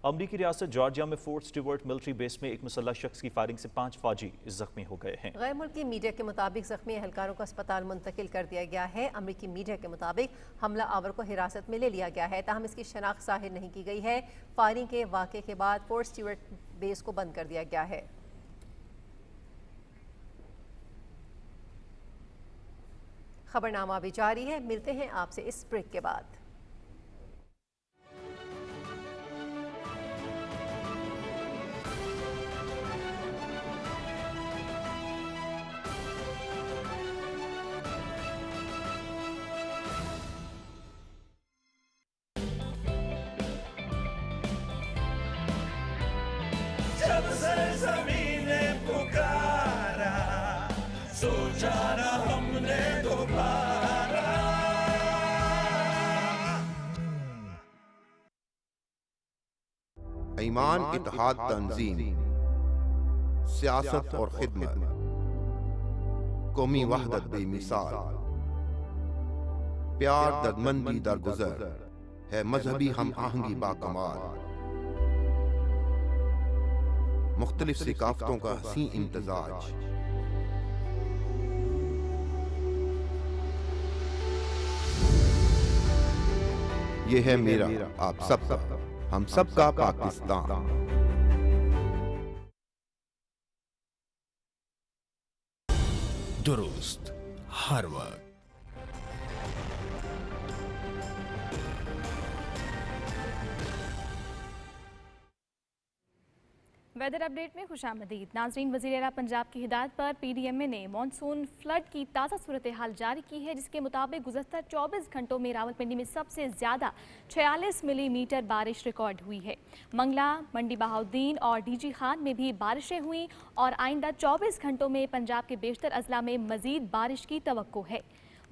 अमरीकी रियासत जॉर्जिया में फोर्ट स्टीवर्ट मिलिट्री बेस में एक मुसल्लह शख्स की फायरिंग से 5 फौजी जख्मी हो गए हैं। गैर मुल्की मीडिया के मुताबिक जख्मी एहलकारों को अस्पताल मुंतकिल कर दिया गया है। अमरीकी मीडिया के मुताबिक हमला आवर को हिरासत में ले लिया गया है, ताहम इसकी शनाख्त ज़ाहिर नहीं की गई है। फायरिंग के वाक़े के बाद फोर्ट स्टीवर्ट बेस को बंद कर दिया गया है। खबरनामा भी जारी है। मिलते हैं आपसे इस ब्रेक के बाद। जब से ज़मीन ने पुकारा, सोचा न हमने दोबारा। ईमान, इत्तेहाद, तंजीम, सियासत और खिदमत, कौमी वहदत बेमिसाल, प्यार दर्दमंदी दरगुजर है मजहबी हम आहंगी बाकमाल। मुख्तलिफ सिकाफतों का हसीन इम्तजाज, ये है मेरा आप सबका, हम सबका पाकिस्तान। दुरुस्त हर वक्त। वेदर अपडेट में खुशामदीद नाज़रीन। वज़ीर आला पंजाब की हिदायत पर PDMA ने मानसून फ्लड की ताज़ा सूरत हाल जारी की है, जिसके मुताबिक गुज़श्ता 24 घंटों में रावलपिंडी में सबसे ज़्यादा 46 मिलीमीटर बारिश रिकॉर्ड हुई है। मंगला, मंडी बहाउद्दीन और DG खान में भी बारिशें हुई और आइंदा 24 घंटों में पंजाब के बेशतर अजला में मज़ीद बारिश की तवक्को है।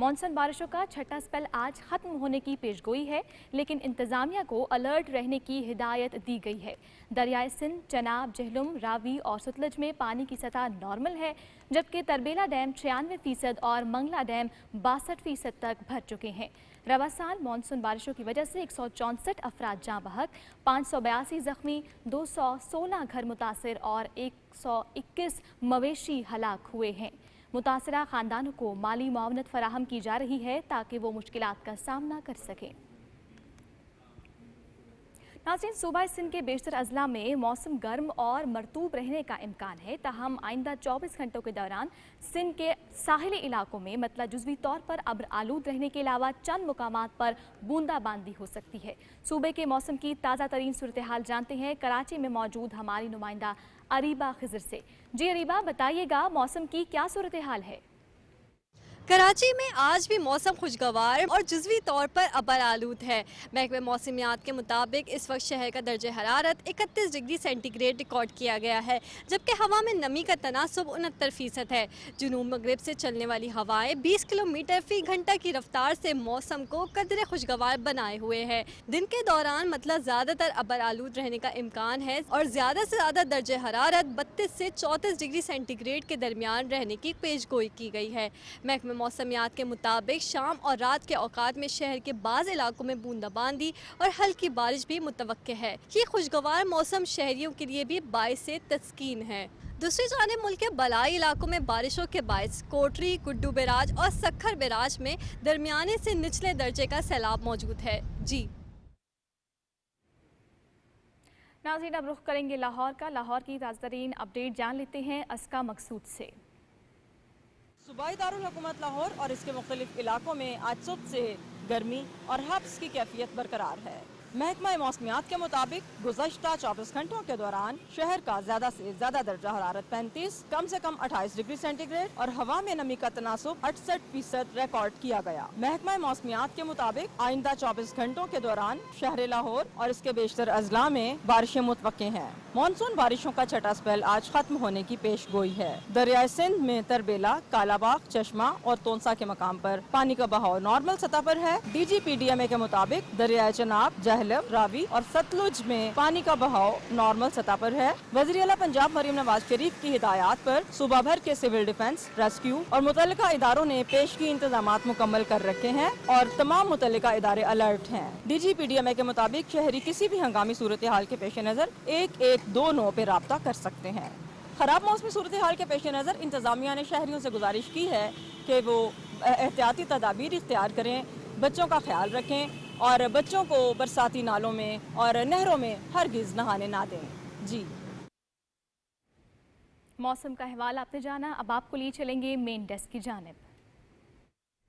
मॉनसून बारिशों का छठा स्पेल आज खत्म होने की पेशगोई है, लेकिन इंतजामिया को अलर्ट रहने की हिदायत दी गई है। दरियाए सिंध, चनाब, जहलुम, रावी और सतलज में पानी की सतह नॉर्मल है, जबकि तरबेला डैम 96% और मंगला डैम 62% तक भर चुके हैं। रवा साल मानसून बारिशों की वजह से 164 अफराद जाँ बहक, 582 जख्मी, 216 घर मुतासिर और 121 मवेशी हलाक हुए हैं। मुतासरा खानदानों को माली मुआवनत फराहम की जा रही है ताकि वो मुश्किलात का सामना कर सकें। नाज़रीन, सूबा सिंध के बेशतर अजला में मौसम गर्म और मरतूब रहने का इम्कान है, ताहम आइंदा 24 घंटों के दौरान सिंध के साहिली इलाकों में मतलब जुज़वी तौर पर अब्र आलूद रहने के अलावा चंद मुकामात पर बूंदाबांदी हो सकती है। सूबे के मौसम की ताज़ा तरीन सूरत हाल जानते हैं कराची में मौजूद हमारी नुमाइंदा अरीबा खिज़र से। जी अरीबा, बताइएगा मौसम की क्या सूरत हाल है? कराची में आज भी मौसम खुशगवार और जुज़वी तौर पर अबर आलूद है। महकमे मौसमियात के मुताबिक इस वक्त शहर का दर्जे हरारत 31 डिग्री सेंटीग्रेड रिकॉर्ड किया गया है, जबकि हवा में नमी का तनासुब 69% है। जुनूब मगरिब से चलने वाली हवाएं 20 किलोमीटर फी घंटा की रफ्तार से मौसम को कदरे खुशगवार बनाए हुए हैं। दिन के दौरान मतलब ज़्यादातर अबर आलूद रहने का इम्कान है और ज़्यादा से ज़्यादा दर्जे हरारत 32 से 34 डिग्री सेंटीग्रेड के दरमियान रहने की पेशगोई की गई है। महकमे मौसमियात के मुताबिक शाम और रात के औकात में शहर के बाज़ इलाकों में बूंदाबांदी और हल्की बारिश भी मुतवक्के है। ये खुशगवार मौसम शहरियों के लिए भी बाइसे तस्कीन है। दूसरी जानिब मुल्क के बलाई इलाकों में बारिशों के बायस कोटरी, गुड्डू बैराज और सखर बैराज में दरमियाने से निचले दर्जे का सैलाब मौजूद है। जी नाज़रीन, अब रुख करेंगे लाहौर का। लाहौर की ताज़ा तरीन अपडेट जान लेते हैं अस्का मकसूद से। सूबाई दारुल हुकूमत लाहौर और इसके मुख्तलिफ इलाकों में आज सुबह से गर्मी और हब्स की कैफियत बरकरार है। महकमा मौसमियात के मुताबिक गुज़श्ता 24 घंटों के दौरान शहर का ज़्यादा से ज़्यादा दर्जा हरारत 35, कम से कम 28 डिग्री सेंटीग्रेड और हवा में नमी का तनासुब 68% रिकॉर्ड किया गया। महकमा मौसमियात के मुताबिक आइंदा 24 घंटों के दौरान शहर लाहौर और इसके बेशतर अजला में बारिशें मुतवक्के हैं। मानसून बारिशों का छठा स्पेल आज खत्म होने की पेश गोई है। दरियाए सिंध में तरबेला, कालाबाग, चश्मा और तोनसा के मकाम पर पानी का बहाव नॉर्मल सतह पर है। DGPDMA के मुताबिक दरियाए चनाब, जहलम, रावी और सतलुज में पानी का बहाव नॉर्मल सतह पर है। वज़ीर आला पंजाब मरीम नवाज शरीफ की हिदायत पर सूबा भर के सिविल डिफेंस, रेस्क्यू और मुतल्लिका इदारों ने पेशगी इंतजामात मुकम्मल कर रखे हैं और तमाम मुतल्लिका इदारे अलर्ट हैं। DGPDMA के मुताबिक शहरी किसी भी हंगामी सूरत हाल के पेश नज़र 1129 पे राब्ता कर सकते हैं। खराब मौसमी सूरत हाल के पेश नज़र इंतजामिया ने शहरियों से गुजारिश की है कि वो एहतियाती तदाबीर इख्तियार करें, बच्चों का ख्याल रखें और बच्चों को बरसाती नालों में और नहरों में हरगिज़ नहाने ना दें। जी मौसम का अहवाल आपने जाना, अब आपको लिए चलेंगे मेन डेस्क की जानिब।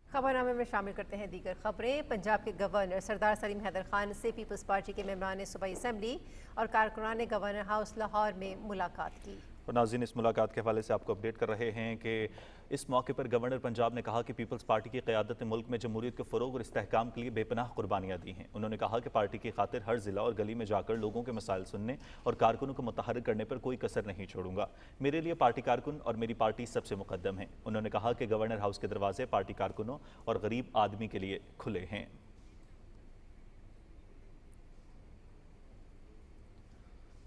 खबरनामे में शामिल करते हैं दीगर खबरें। पंजाब के गवर्नर सरदार सलीम हैदर खान से पीपल्स पार्टी के मेंबरान सूबाई असम्बली और कारकुनान ने गवर्नर हाउस लाहौर में मुलाकात की। और नाज़रीन, इस मुलाकात के हवाले से आपको अपडेट कर रहे हैं कि इस मौके पर गवर्नर पंजाब ने कहा कि पीपल्स पार्टी की क़यादत ने मुल्क में जमहूरियत के फ़रोग़ और इस्तेहकाम के लिए बेपनाह कुर्बानियाँ दी हैं। उन्होंने कहा कि पार्टी की खातिर हर ज़िला और गली में जाकर लोगों के मसाइल सुनने और कारकुनों को मुतहर्रिक करने पर कोई कसर नहीं छोड़ूंगा। मेरे लिए पार्टी कारकुन और मेरी पार्टी सबसे मुकद्दम है। उन्होंने कहा कि गवर्नर हाउस के दरवाजे पार्टी कारकुनों और गरीब आदमी के लिए खुले हैं।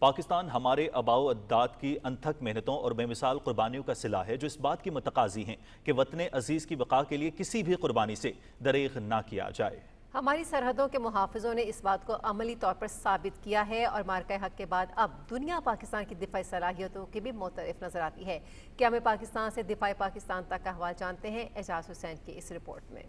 पाकिस्तान हमारे आबाओ अजदाद की अनथक मेहनतों और बेमिसाल कुर्बानियों का सिला है, जो इस बात की मुतकाज़ी हैं कि वतन अजीज़ की बका के लिए किसी भी कुर्बानी से दरेग ना किया जाए। हमारी सरहदों के मुहाफ़िज़ों ने इस बात को अमली तौर पर साबित किया है और मार्का हक के बाद अब दुनिया पाकिस्तान की दिफाई सलाहियतों की भी मुतरफ नजर आती है। क्या हमें पाकिस्तान से दिफाई पाकिस्तान तक का अहवाल जानते हैं एजाज हुसैन की इस रिपोर्ट में।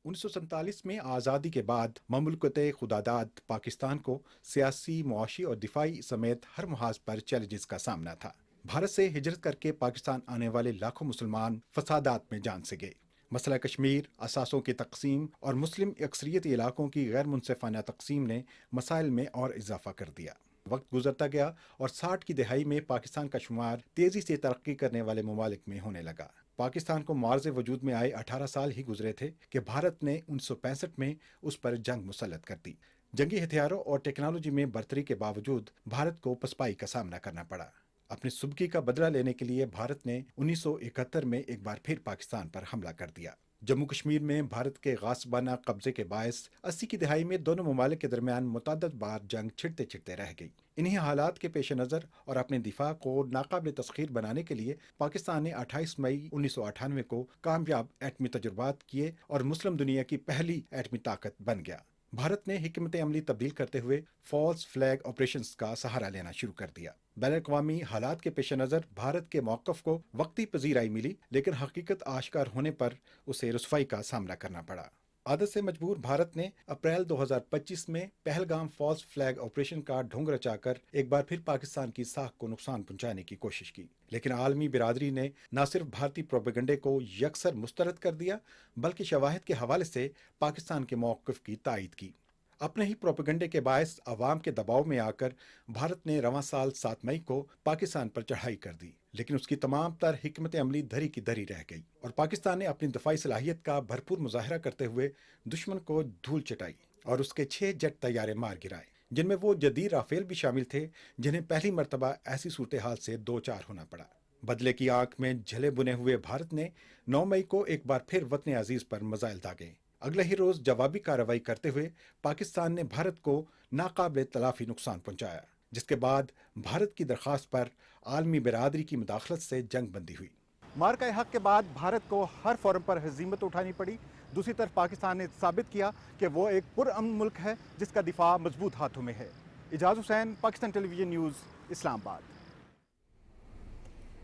1947 में आज़ादी के बाद ममलकत खुदादाद पाकिस्तान को सियासी, मुआशी और दिफाई समेत हर मुहाज पर चैलेंजेस का सामना था। भारत से हिजरत करके पाकिस्तान आने वाले लाखों मुसलमान फसादात में जान से गए। मसला कश्मीर, असासों की तकसीम और मुस्लिम अक्सरियती इलाकों की गैर मुनसिफाना तकसीम ने मसाइल में और इजाफा कर दिया। वक्त गुजरता गया और 60 की दहाई में पाकिस्तान का शुमार तेजी से तरक्की करने वाले ममालिक में होने लगा। पाकिस्तान को मुआवजे वजूद में आए 18 साल ही गुजरे थे कि भारत ने 1965 में उस पर जंग मुसल्लत कर दी। जंगी हथियारों और टेक्नोलॉजी में बर्तरी के बावजूद भारत को पसपाई का सामना करना पड़ा। अपनी सुबकी का बदला लेने के लिए भारत ने 1971 में एक बार फिर पाकिस्तान पर हमला कर दिया। जम्मू कश्मीर में भारत के गासबाना कब्जे के बायस 80 की दहाई में दोनों ममालिक के दरमियान मुतअद्दिद बार जंग छिड़ते छिड़ते रह गई। इन्हीं हालात के पेश नज़र और अपने दिफा को नाकाबिल तस्खीर बनाने के लिए पाकिस्तान ने 28 मई 1998 को कामयाब एटमी तजुर्बात किए और मुस्लिम दुनिया की पहली एटमी ताकत बन गया। भारत ने हिकमत अमली तब्दील करते हुए फॉल्स फ्लैग ऑपरेशंस का सहारा लेना शुरू कर दिया। बैनुल-अक़वामी हालात के पेश नज़र भारत के मौक़िफ़ को वक्ती पजीराई मिली, लेकिन हकीकत आश्कार होने पर उसे रुसवाई का सामना करना पड़ा। आदत से मजबूर भारत ने अप्रैल 2025 में पहलगाम फॉल्स फ्लैग ऑपरेशन का ढोंग रचाकर एक बार फिर पाकिस्तान की साख को नुकसान पहुंचाने की कोशिश की, लेकिन आलमी बिरादरी ने न सिर्फ भारतीय प्रोपेगेंडे को यकसर मुस्तरद कर दिया, बल्कि शवाहिद के हवाले से पाकिस्तान के मौक़िफ़ की तायद की। अपने ही प्रोपेगेंडे के बायस अवाम के दबाव में आकर भारत ने रवां साल 7 मई को पाकिस्तान पर चढ़ाई कर दी, लेकिन उसकी तमाम तर हिकमत अमली धरी की धरी रह गई और पाकिस्तान ने अपनी दफाई सलाहियत का भरपूर मुजाहरा करते हुए दुश्मन को धूल चटाई और उसके 6 जेट तैयारे मार गिराए, जिनमें वो जदीद राफेल भी शामिल थे, जिन्हें पहली मरतबा ऐसी सूरत हाल से दो चार होना पड़ा। बदले की आंख में झले बुने हुए भारत ने 9 मई को एक बार फिर वतन अजीज पर मिसाइल दागे। अगले ही रोज जवाबी कार्रवाई करते हुए पाकिस्तान ने भारत को नाकाबिल तलाफी नुकसान पहुंचाया, जिसके बाद भारत की दरख्वास्त पर आलमी बिरादरी की मुदाखलत से जंग बंदी हुई। मार्का हक के बाद भारत को हर फोरम पर हजीमत उठानी पड़ी। दूसरी तरफ पाकिस्तान ने साबित किया कि वो एक पुरअमन मुल्क है जिसका दिफा मजबूत हाथों में है। Ejaz Hussain, Pakistan television news, Islamabad.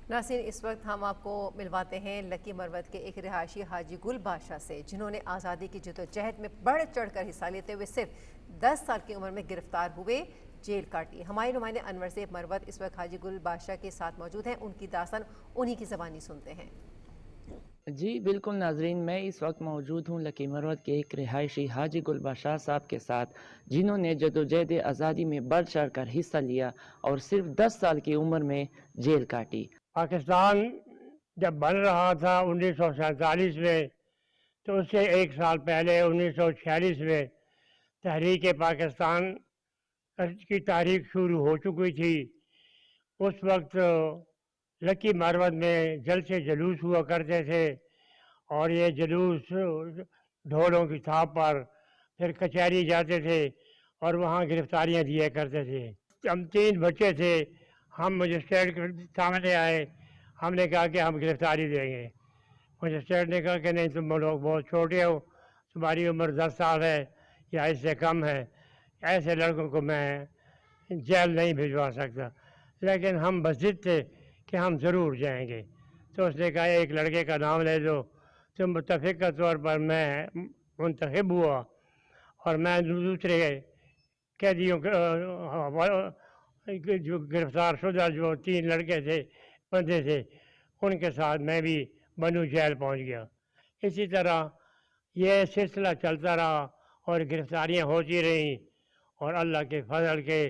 नाज़रीन, इस वक्त हम आपको मिलवाते हैं लकी मरवत के एक रिहायशी हाजी गुल बादशाह से, जिन्होंने आज़ादी की जदोजहद में बढ़ चढ़ कर हिस्सा लेते हुए सिर्फ 10 साल की उम्र में गिरफ्तार हुए, जेल काटी। हमारे नुमाइंदे अनवर ज़ेब मरवत इस वक्त हाजी गुल बादशाह के साथ मौजूद हैं। उनकी दास्तान उन्हीं की ज़बानी सुनते हैं। जी बिल्कुल नाजरीन, मैं इस वक्त मौजूद हूँ लकी मरवत के एक रिहायशी हाजी गुल बादशाह साहब के साथ, जिन्होंने जदोजहद आज़ादी में बढ़ चढ़ कर हिस्सा लिया और सिर्फ 10 साल की उम्र में जेल काटी। पाकिस्तान जब बन रहा था 1947 में, तो उससे एक साल पहले 1946 में तहरीक पाकिस्तान की तारीख शुरू हो चुकी थी। उस वक्त लकी मरवत में जलसे जुलूस हुआ करते थे और ये जुलूस ढोलों की थाप पर फिर कचहरी जाते थे और वहाँ गिरफ्तारियाँ दिया करते थे। हम 3 बच्चे थे, हम मजिस्ट्रेट के सामने आए, हमने कहा कि हम गिरफ्तारी देंगे। मजिस्ट्रेट ने कहा कि नहीं, तुम लोग बहुत छोटे हो, तुम्हारी उम्र 10 साल है या इससे कम है, ऐसे लड़कों को मैं जेल नहीं भिजवा सकता। लेकिन हम बज़िद थे कि हम ज़रूर जाएंगे। तो उसने कहा एक लड़के का नाम ले दो। तो मुतफ़िक़ के तौर पर मैं मुंतखब हुआ और मैं दूसरे कैदियों जो गिरफ्तार शुदा जो 3 लड़के थे, बंदे थे, उनके साथ मैं भी बनू जेल पहुंच गया। इसी तरह ये सिलसिला चलता रहा और गिरफ्तारियां होती रहीं और अल्लाह के फजल के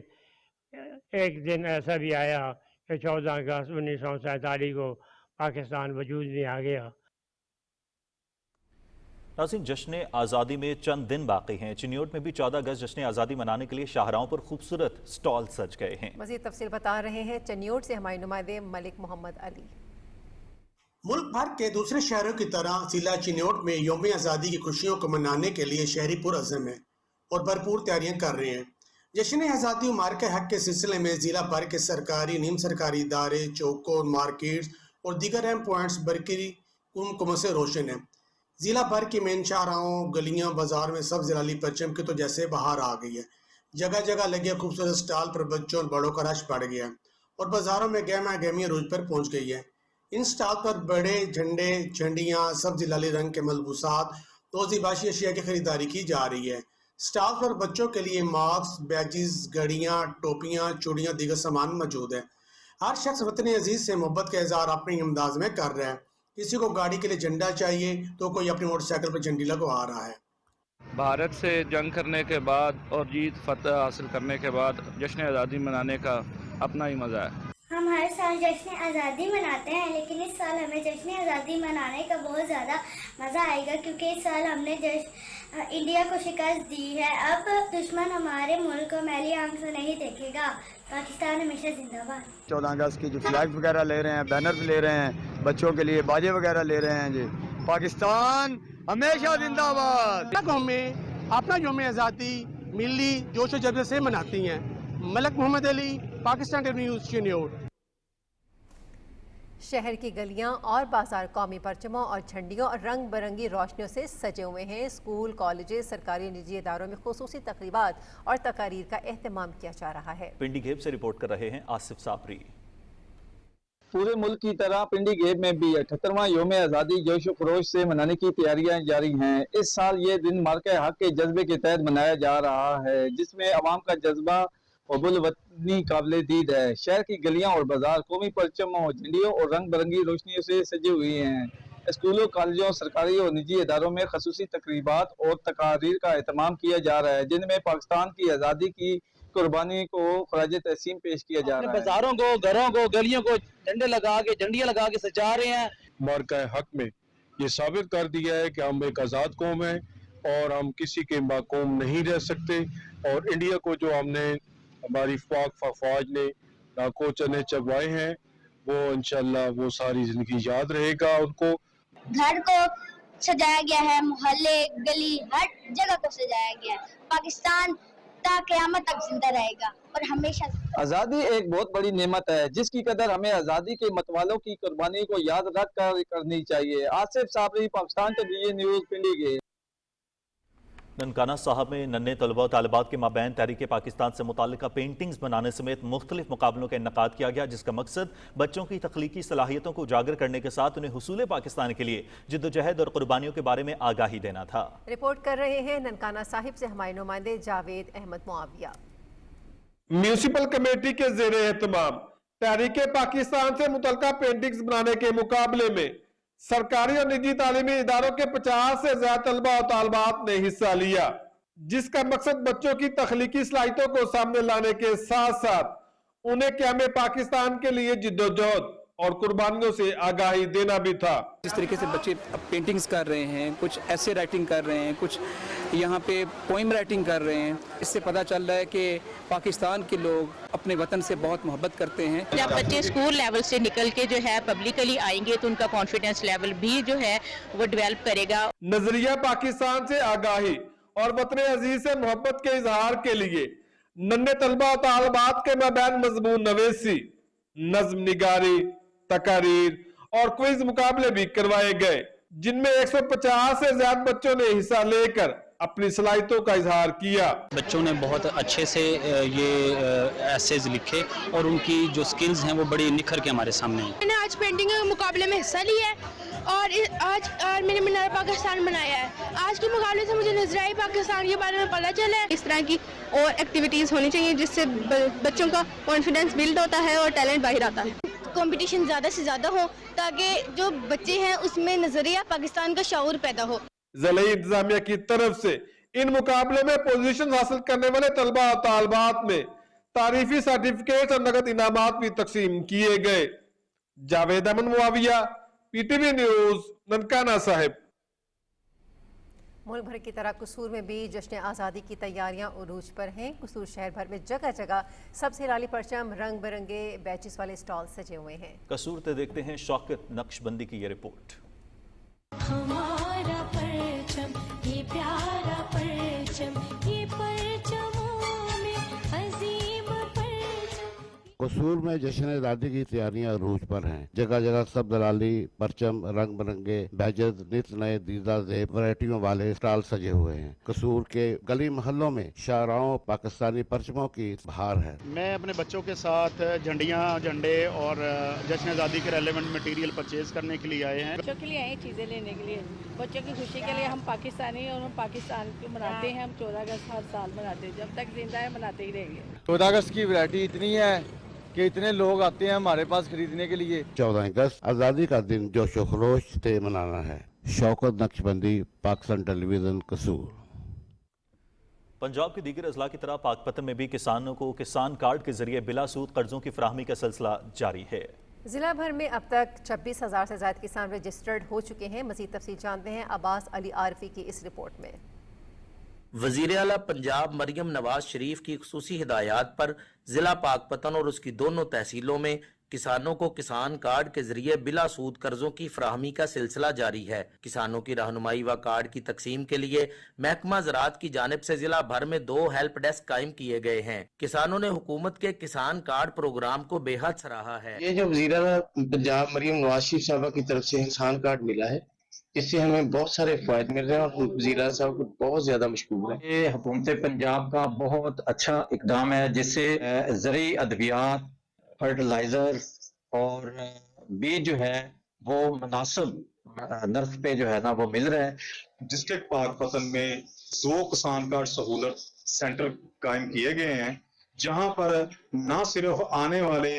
एक दिन ऐसा भी आया कि 14 अगस्त 1947 को पाकिस्तान वजूद में आ गया। नाज़रीन, जश्न आज़ादी में चंद दिन बाकी हैं। चिन्योट में भी 14 अगस्त जश्न आज़ादी मनाने के लिए शाहराहों पर खूबसूरत स्टॉल सज गए हैं। मज़ीद तफसील बता रहे हैं चिन्योट से हमारे नुमाइंदे मलिक मोहम्मद अली। मुल्क भर के दूसरे शहरों की तरह जिला चिन्योट में यौम आज़ादी की खुशियों को मनाने के लिए शहरी पुरअज़म है और भरपूर तैयारियां कर रहे हैं। जश्न आज़ादी मार्का हक के सिलसिले में जिला भर के सरकारी, नीम सरकारी इदारे, चौकों, मार्केट्स और दीगर अहम पॉइंट्स बरकरी कुमकुम से रोशन है। जिला भर की मेन शाहराहों, गलियां, बाजार में सब जलाली परचम की तो जैसे बाहर आ गई है। जगह जगह लगे खूबसूरत स्टॉल पर बच्चों और बड़ों का रश बढ़ गया और बाजारों में गहमा गहमी रूज पर पहुंच गई है। इन स्टॉल पर बड़े झंडे, झंडियाँ, सब जिलाली रंग के मलबूसात, तोज़ीबाशी अशिया की खरीदारी की जा रही है। स्टॉल पर बच्चों के लिए मास्क, बैजेस, घड़ियाँ, टोपियाँ, चूड़ियाँ, दीगर सामान मौजूद है। हर शख्स वतन अजीज से मोहब्बत का इज़हार अपने अंदाज में कर रहा है। किसी को गाड़ी के लिए झंडा चाहिए तो कोई अपनी मोटरसाइकिल पर झंडी लगवा रहा है। भारत से जंग करने के बाद और जीत फतह हासिल करने के बाद जश्न आज़ादी मनाने का अपना ही मज़ा है। हम हर साल जश्न आज़ादी मनाते हैं, लेकिन इस साल हमें जश्न आज़ादी मनाने का बहुत ज़्यादा मज़ा आएगा, क्योंकि इस साल हमने इंडिया को शिकस्त दी है। अब दुश्मन हमारे मुल्क को मैली आंख से नहीं देखेगा। पाकिस्तान हमेशा जिंदाबाद। 14 अगस्त की जो फ्लैग वगैरह ले रहे हैं, बैनर ले रहे हैं, बच्चों के लिए बाजे वगैरह ले रहे हैं जी। पाकिस्तान हमेशा जिंदाबाद। कौमें अपना यौम आज़ादी मिली जोश व जज्बे से मनाती हैं। मलक मोहम्मद अली, पाकिस्तान न्यूज़ चिन्योट। शहर की गलियां और बाजार कौमी परचमों और झंडियों और रंग बिरंगी रोशनियों से सजे हुए हैं। स्कूल, कॉलेजेस, सरकारी निजी इदारों में खुसूसी तकरीबात और तकारीर का एहतमाम किया जा रहा है। पिंडी घेब से रिपोर्ट कर रहे हैं आसिफ साबरी। पूरे मुल्क की तरह पिंडी घेब में भी 78वां यौम आज़ादी जोश खरोश से मनाने की तैयारियां जारी हैं। इस साल ये दिन मार्के हक के जज्बे के तहत मनाया जा रहा है, जिसमें अवाम का जज्बा कबूल वतनी काबिल दीद है। शहर की गलियां और बाजार कौमी परचमों, झंडियों और रंग बिरंगी रोशनियों से सजे हुए हैं। स्कूलों, कॉलेजों, सरकारी और निजी इदारों में खसूसी तकरीबात और तकारीर का एहतमाम किया जा रहा है, जिनमें पाकिस्तान की आज़ादी की कुर्बानी को खराज तहसीन पेश किया जा रहा है। बाजारों को, घरों को, गलियों को झंडे लगा के, झंडियां लगा के सजा रहे हैं। मार्का हक में ये साबित कर दिया है कि हम एक आज़ाद कौम है और हम किसी के बाकौम नहीं रह सकते। और इंडिया को जो हमने हमारी फौज ने लाखों चने चबवाए हैं, वो इंशाल्लाह वो सारी जिंदगी याद रहेगा उनको। घर को सजाया गया है, मोहल्ले, गली, हर जगह को सजाया गया है। पाकिस्तान ता क़यामत तक जिंदा रहेगा और हमेशा। आज़ादी एक बहुत बड़ी नेमत है, जिसकी कदर हमें आज़ादी के मतवालों की कुर्बानी को याद रख कर करनी चाहिए। आसिफ साबरी, पाकिस्तान टेलीविजन न्यूज़, पिंडी घेब। ननकाना साहब में नन्हे तलबा और तालिबात के माबैन तहरीक पाकिस्तान से मुताल्लिका पेंटिंग्स बनाने समेत मुख्तलिफ मुकाबलों का इन्नकाद किया गया, जिसका मकसद बच्चों की तख्लीकी सलाहियतों को उजागर करने के साथ उन्हें हुसूल पाकिस्तान के लिए जिद्दोजहद और कुर्बानियों के बारे में आगाही देना था। रिपोर्ट कर रहे हैं ननकाना साहिब से हमारे नुमाइंदे जावेद अहमद मुआविया। म्यूनिसिपल कमेटी के ज़ेरे एहतमाम तहरीक पाकिस्तान से मुतल्लिका पेंटिंग्स बनाने के मुकाबले में सरकारी और निजी तालीमी इदारों के 50 से ज्यादा तलबा और तालिबात ने हिस्सा लिया, जिसका मकसद बच्चों की तख्लीकी सलाहियतों को सामने लाने के साथ साथ उन्हें क़याम पाकिस्तान के लिए जिद्दोजहद और कुर्बानियों से आगाही देना भी था। जिस तरीके से बच्चे अब पेंटिंग्स कर रहे हैं, कुछ ऐसे राइटिंग कर रहे हैं, कुछ यहाँ पे पोइम राइटिंग कर रहे हैं, इससे पता चल रहा है कि पाकिस्तान के लोग अपने वतन से बहुत मोहब्बत करते हैं। जब बच्चे स्कूल लेवल से निकल के जो है पब्लिकली आएंगे तो उनका कॉन्फिडेंस लेवल भी जो है वो डेवलप करेगा। नजरिया पाकिस्तान से आगाही और वतन अजीज से मोहब्बत के इजहार के लिए नन्हे तलबा और तालिबात के माबैन मजमून नवेसी, नज्म निगारी, तकारीर और क्विज मुकाबले भी करवाए गए, जिनमें 150 से ज्यादा बच्चों ने हिस्सा लेकर अपनी सलाहियतों का इजहार किया। बच्चों ने बहुत अच्छे से ये एसेज लिखे और उनकी जो स्किल्स हैं वो बड़ी निखर के हमारे सामने हैं। मैंने आज पेंटिंग के मुकाबले में हिस्सा लिया है और आज मैंने मीनार पाकिस्तान बनाया है। आज के मुकाबले से मुझे नजरिया पाकिस्तान के बारे में पता चला है। इस तरह की और एक्टिविटीज़ होनी चाहिए जिससे बच्चों का कॉन्फिडेंस बिल्ड होता है और टैलेंट बाहर आता है। कंपटीशन ज़्यादा से ज़्यादा हो ताकि जो बच्चे हैं उसमें नजरिया पाकिस्तान का शऊर पैदा हो। ज़िला इंतजामिया की तरफ से इन मुकाबले में पोजीशन हासिल करने वाले तलबा और तालिबात में तारीफी सर्टिफिकेट और नगद इनामात भी तकसीम किए गए। Javed Ahmed Muawiya, PTV news, Nankana Sahib. मुल्क भर की तरह कसूर में भी जश्न आज़ादी की तैयारियां उरूज पर हैं। कसूर शहर भर में जगह जगह सबसे लाली परचम, रंग बिरंगे बैचेस वाले स्टॉल सजे हुए हैं। कसूर से देखते हैं शौकत नक्शबंदी की ये रिपोर्ट। हमारा परचम, ये प्यारा परचम, ये परचमों में अजीम परचम। कसूर में जश्न आज़ादी की तैयारियां अरूज पर हैं। जगह जगह सब दलाली, परचम, रंग बिरंगे बैजेस, नित नए दीदा ज़ेब वैरायटियों वाले स्टॉल सजे हुए हैं। कसूर के गली मोहल्लों में शाहराहों पाकिस्तानी परचमों की बहार है। मैं अपने बच्चों के साथ झंडे और जश्न आज़ादी के रेलेवेंट मटेरियल परचेज करने के लिए आए हैं। बच्चों के लिए आए चीज़ें लेने के लिए, बच्चों की खुशी के लिए। हम पाकिस्तानी और हम पाकिस्तान को मनाते हैं। हम 14 अगस्त हर साल मनाते हैं, जब तक जिंदा है मनाते ही रहेंगे। 14 अगस्त की वैरायटी इतनी है कि इतने लोग आते हैं हमारे पास खरीदने के लिए। 14 अगस्त आज़ादी का दिन जोशो खरोश से मनाना है। शौकत नक्शबंदी, पाकिस्तान टेलीविजन, कसूर। पंजाब के दीगर अजला की तरह पाकपतन में भी किसानों को किसान कार्ड के जरिए बिला सूद कर्जों की फराहमी का सिलसिला जारी है। जिला भर में अब तक 26,000 से ज्यादा किसान रजिस्टर्ड हो चुके हैं। मजीद तफसील जानते हैं अब्बास अली आरफी की इस रिपोर्ट में। वज़ीर आला पंजाब मरियम नवाज शरीफ की खुसूसी हिदायत पर जिला पाकपतन और उसकी दोनों तहसीलों में किसानों को किसान कार्ड के जरिए बिला सूद कर्जों की फराहमी का सिलसिला जारी है। किसानों की रहनुमाई व कार्ड की तकसीम के लिए महकमा ज़राअत की जानिब से जिला भर में 2 हेल्प डेस्क कायम किए गए हैं। किसानों ने हुकूमत के किसान कार्ड प्रोग्राम को बेहद सराहा है। ये जो वज़ीर आला पंजाब मरियम नवाज शरीफ साहब की तरफ से किसान कार्ड मिला है, इससे हमें बहुत सारे फायदे मिल रहे हैं और वज़ीर आला साहब को बहुत ज्यादा मशकूर है। ये हुकूमत पंजाब का बहुत अच्छा इकदाम है, जिससे ज़रूरी अद्वियात, फर्टिलाइजर और बीज जो है वो मुनासिब नर्ख पे जो है ना वो मिल रहा है। डिस्ट्रिक्ट पाकपतन में 2 किसान कार्ड सहूलत सेंटर कायम किए गए हैं, जहां पर न सिर्फ आने वाले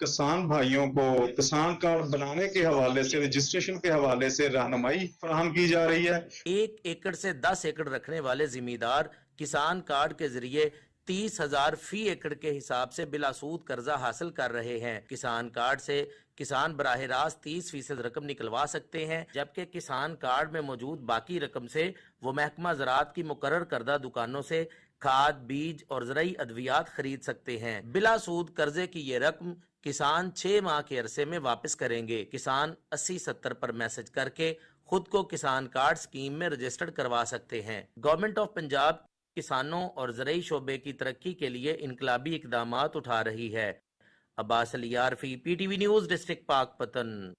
किसान भाइयों को किसान कार्ड बनाने के हवाले से, रजिस्ट्रेशन के हवाले से रहनुमाई फराहम की जा रही है। 1 एकड़ से 10 एकड़ रखने वाले जिम्मेदार किसान कार्ड के जरिए 30,000 फी एकड़ के हिसाब से बिला सूद कर्जा हासिल कर रहे हैं। किसान कार्ड से किसान बराह रास्त 30% रकम निकलवा सकते हैं, जबकि किसान कार्ड में मौजूद बाकी रकम से वो महकमा ज़राअत की मुकर्रर करदा दुकानों से खाद, बीज और ज़रूरी अद्वियात खरीद सकते हैं। बिला सूद कर्जे की ये रकम किसान 6 माह के अरसे में वापस करेंगे। किसान 80-70 पर मैसेज करके खुद को किसान कार्ड स्कीम में रजिस्टर्ड करवा सकते हैं। गवर्नमेंट ऑफ पंजाब किसानों और ज़रूरी शोबे की तरक्की के लिए इनकलाबी इकदामात उठा रही है। Abbas Ali Arfi, PTV news, district Pakpattan.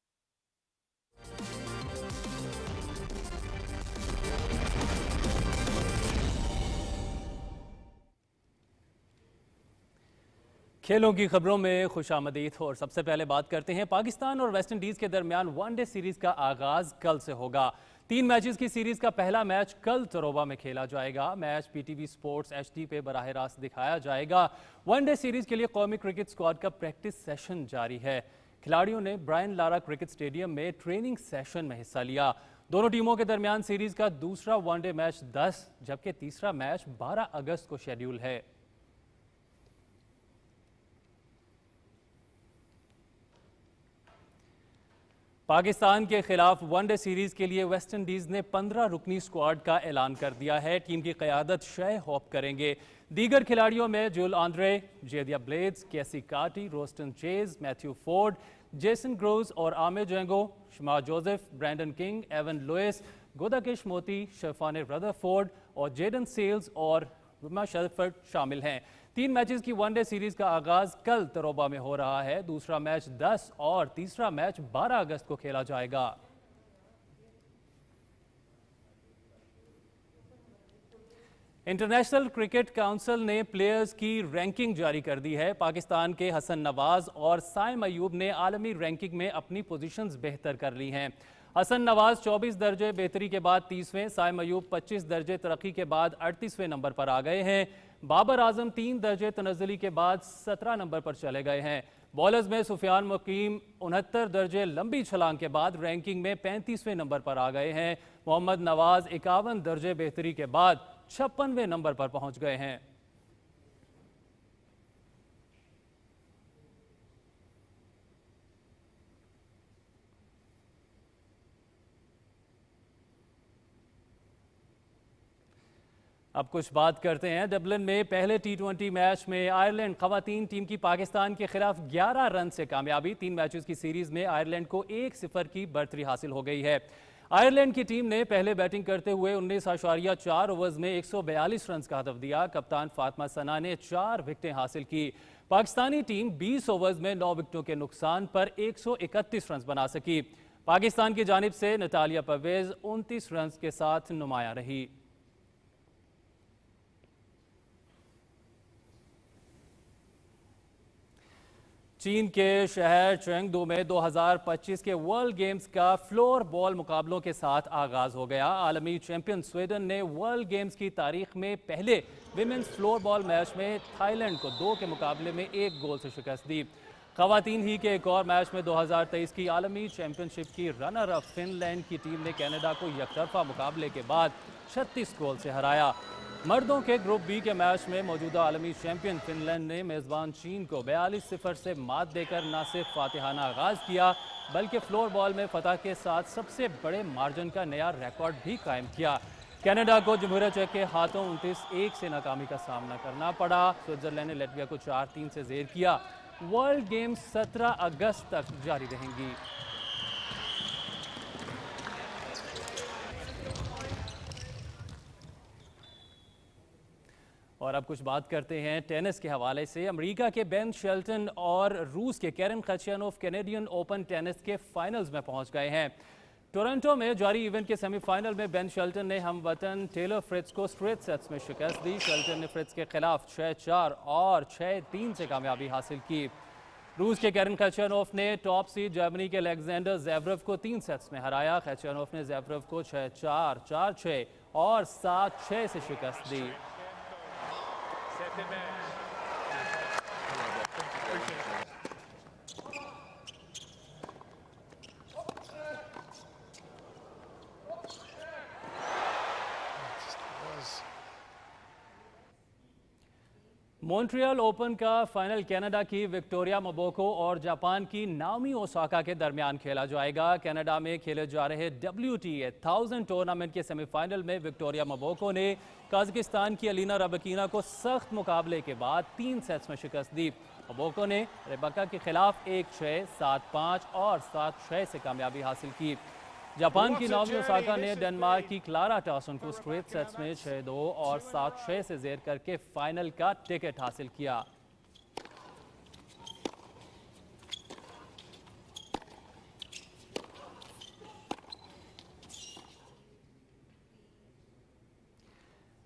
खेलों की खबरों में खुशामदीद और सबसे पहले बात करते हैं पाकिस्तान और वेस्ट इंडीज़ के दरमियान वनडे सीरीज़ का आगाज़ कल से होगा। 3 मैचेस की सीरीज़ का पहला मैच कल तरोबा में खेला जाएगा। मैच PTV स्पोर्ट्स HD पे बराह रास्त दिखाया जाएगा। वनडे सीरीज़ के लिए कौमी क्रिकेट स्क्वाड का प्रैक्टिस सेशन जारी है। खिलाड़ियों ने ब्रायन लारा क्रिकेट स्टेडियम में ट्रेनिंग सेशन में हिस्सा लिया। दोनों टीमों के दरमियान सीरीज़ का दूसरा वनडे मैच 10 जबकि तीसरा मैच 12 अगस्त को शेड्यूल है। पाकिस्तान के खिलाफ वनडे सीरीज के लिए वेस्ट इंडीज ने 15 रुकनी स्क्वाड का ऐलान कर दिया है। टीम की क़यादत शे होप करेंगे। दीगर खिलाड़ियों में Jewel Andrew, Jediah Blades, Keacy Carty, Roston Chase, Matthew Forde, Jason Groves और Amir Jangoo, Shamar Joseph, Brandon King, Evin Lewis, Gudakesh Motie, Sherfane Rutherford और जेडन सेल्स और रुमा शेफर्ड शामिल हैं। 3 मैचेस की वनडे सीरीज का आगाज कल तरोबा में हो रहा है। दूसरा मैच 10 और तीसरा मैच 12 अगस्त को खेला जाएगा। इंटरनेशनल क्रिकेट काउंसिल ने प्लेयर्स की रैंकिंग जारी कर दी है। पाकिस्तान के हसन नवाज और साइम अयूब ने आलमी रैंकिंग में अपनी पोजीशंस बेहतर कर ली हैं। हसन नवाज 24 दर्जे बेहतरी के बाद 30वें, साइम अयूब 25 दर्जे तरक्की के बाद 38वें नंबर पर आ गए हैं। बाबर आजम 3 दर्जे तनज़्ज़ुली के बाद 17 नंबर पर चले गए हैं। बॉलर्स में सुफियान मुकीम 69 दर्जे लंबी छलांग के बाद रैंकिंग में 35वें नंबर पर आ गए हैं। मोहम्मद नवाज 51 दर्जे बेहतरी के बाद 56वें नंबर पर पहुंच गए हैं। अब कुछ बात करते हैं डबलिन में पहले T20 मैच में आयरलैंड खवातीन टीम की पाकिस्तान के खिलाफ 11 रन से कामयाबी। 3 मैचेस की सीरीज में आयरलैंड को 1-0 की बढ़तरी हासिल हो गई है। आयरलैंड की टीम ने पहले बैटिंग करते हुए 19.4 ओवर्स में 142 रन का हदफ दिया। कप्तान फातिमा सना ने 4 विकेटें हासिल की। पाकिस्तानी टीम 20 ओवर्स में 9 विकेटों के नुकसान पर 131 रन बना सकी। पाकिस्तान की जानिब से नतालिया परवेज 29 रन के साथ नुमाया रही। चीन के शहर चेंगडू में 2025 के वर्ल्ड गेम्स का फ्लोर बॉल मुकाबलों के साथ आगाज हो गया। आलमी चैंपियन स्वीडन ने वर्ल्ड गेम्स की तारीख में पहले विमेंस फ्लोर बॉल मैच में थाईलैंड को 2 के मुकाबले में 1 गोल से शिकस्त दी। ख़वातीन ही के एक और मैच में 2023 की आलमी चैंपियनशिप की रनर अप फिनलैंड की टीम ने कनाडा को यकतरफा मुकाबले के बाद 36 गोल से हराया। मर्दों के ग्रुप बी के मैच में मौजूदा आलमी चैंपियन फिनलैंड ने मेज़बान चीन को 42-0 से मात देकर न सिर्फ फातिहाना आगाज़ किया बल्कि फ्लोर बॉल में फतह के साथ सबसे बड़े मार्जिन का नया रिकॉर्ड भी कायम किया। कनाडा को जमहूरिया चेक के हाथों 29-1 से नाकामी का सामना करना पड़ा। स्विट्जरलैंड ने लातविया को 4-3 से ज़ेर किया। वर्ल्ड गेम्स 17 अगस्त तक जारी रहेंगी। और अब कुछ बात करते हैं टेनिस के हवाले से। अमेरिका के बेन शेल्टन और रूस के कैरन खचियानोव कैनेडियन ओपन टेनिस के फाइनल्स में पहुंच गए हैं। टोरंटो में जारी इवेंट के सेमीफाइनल में बेन शेल्टन ने हमवतन टेलर फ्रिट्ज को स्ट्रेट सेट्स में शिकस्त दी। शेल्टन ने फ्रिट्ज के खिलाफ 6-4 और 6-3 से कामयाबी हासिल की। रूस के कैरन खचियानोव ने टॉप सीड जर्मनी के अलेक्जेंडर ज़ेवरेव को 3 सेट्स में हराया। खचियानोव ने ज़ेवरेव को 6-4, 4-6 और 7-6 से शिकस्त दी। मॉन्ट्रियल ओपन का फाइनल कनाडा की विक्टोरिया मोबोको और जापान की नाओमी ओसाका के दरमियान खेला जाएगा। कनाडा में खेले जा रहे WTA 1000 टूर्नामेंट के सेमीफाइनल में विक्टोरिया मोबोको ने कजाकिस्तान की अलीना रबकीना को सख्त मुकाबले के बाद 3 सेट्स में शिकस्त दी। मोबोको ने रेबेका के खिलाफ 1-6, 7-5 और 7-6 से कामयाबी हासिल की। जापान की नाओमी ओसाका ने डेनमार्क की क्लारा टॉसन को स्ट्रेट सेट्स में 6-2 और 7-6 से ज़ेर करके फाइनल का टिकट हासिल किया।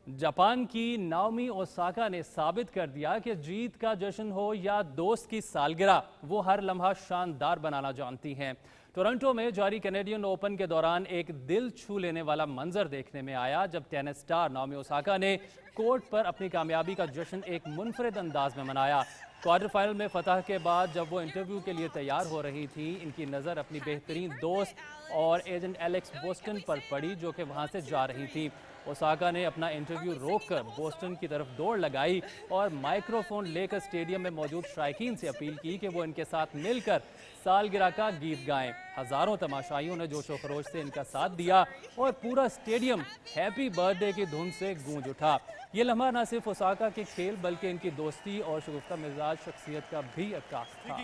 जापान की नाओमी ओसाका ने साबित कर दिया कि जीत का जश्न हो या दोस्त की सालगिरह, वो हर लम्हा शानदार बनाना जानती हैं। टोरंटो में जारी कैनेडियन ओपन के दौरान एक दिल छू लेने वाला मंजर देखने में आया जब टेनिस स्टार नाओमी ओसाका ने कोर्ट पर अपनी कामयाबी का जश्न एक मुनफरिद अंदाज में मनाया। क्वार्टर फाइनल में फतह के बाद जब वो इंटरव्यू के लिए तैयार हो रही थी, इनकी नज़र अपनी बेहतरीन दोस्त और एजेंट एलेक्स बोस्टन पर पड़ी जो कि वहाँ से जा रही थी। ओसाका ने अपना इंटरव्यू रोककर बोस्टन की तरफ दौड़ लगाई और माइक्रोफोन लेकर स्टेडियम में मौजूद शायकीन से अपील की कि वो इनके साथ मिलकर सालगिरह का गीत गाएं। हज़ारों तमाशाइयों ने जोशो खरोश से इनका साथ दिया और पूरा स्टेडियम हैप्पी बर्थडे की धुन से गूंज उठा। ये लम्हा न सिर्फ ओसाका के खेल बल्कि इनकी दोस्ती और शगुफ्ता मिजाज शख्सियत का भी अक्कास था।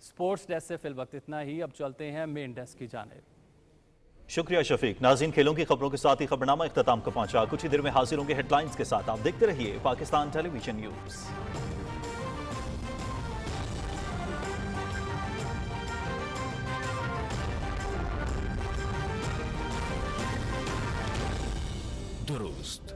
स्पोर्ट्स डेस्क से फिल वक्त इतना ही। अब चलते हैं मेन डेस्क की जानिब। शुक्रिया शफीक। नाज़रीन, खेलों की खबरों के साथ ही खबरनामा इख्तिताम को पहुंचा। कुछ ही देर में हाजिर होंगे हेडलाइंस के साथ। आप देखते रहिए पाकिस्तान टेलीविजन न्यूज़। दुरुस्त।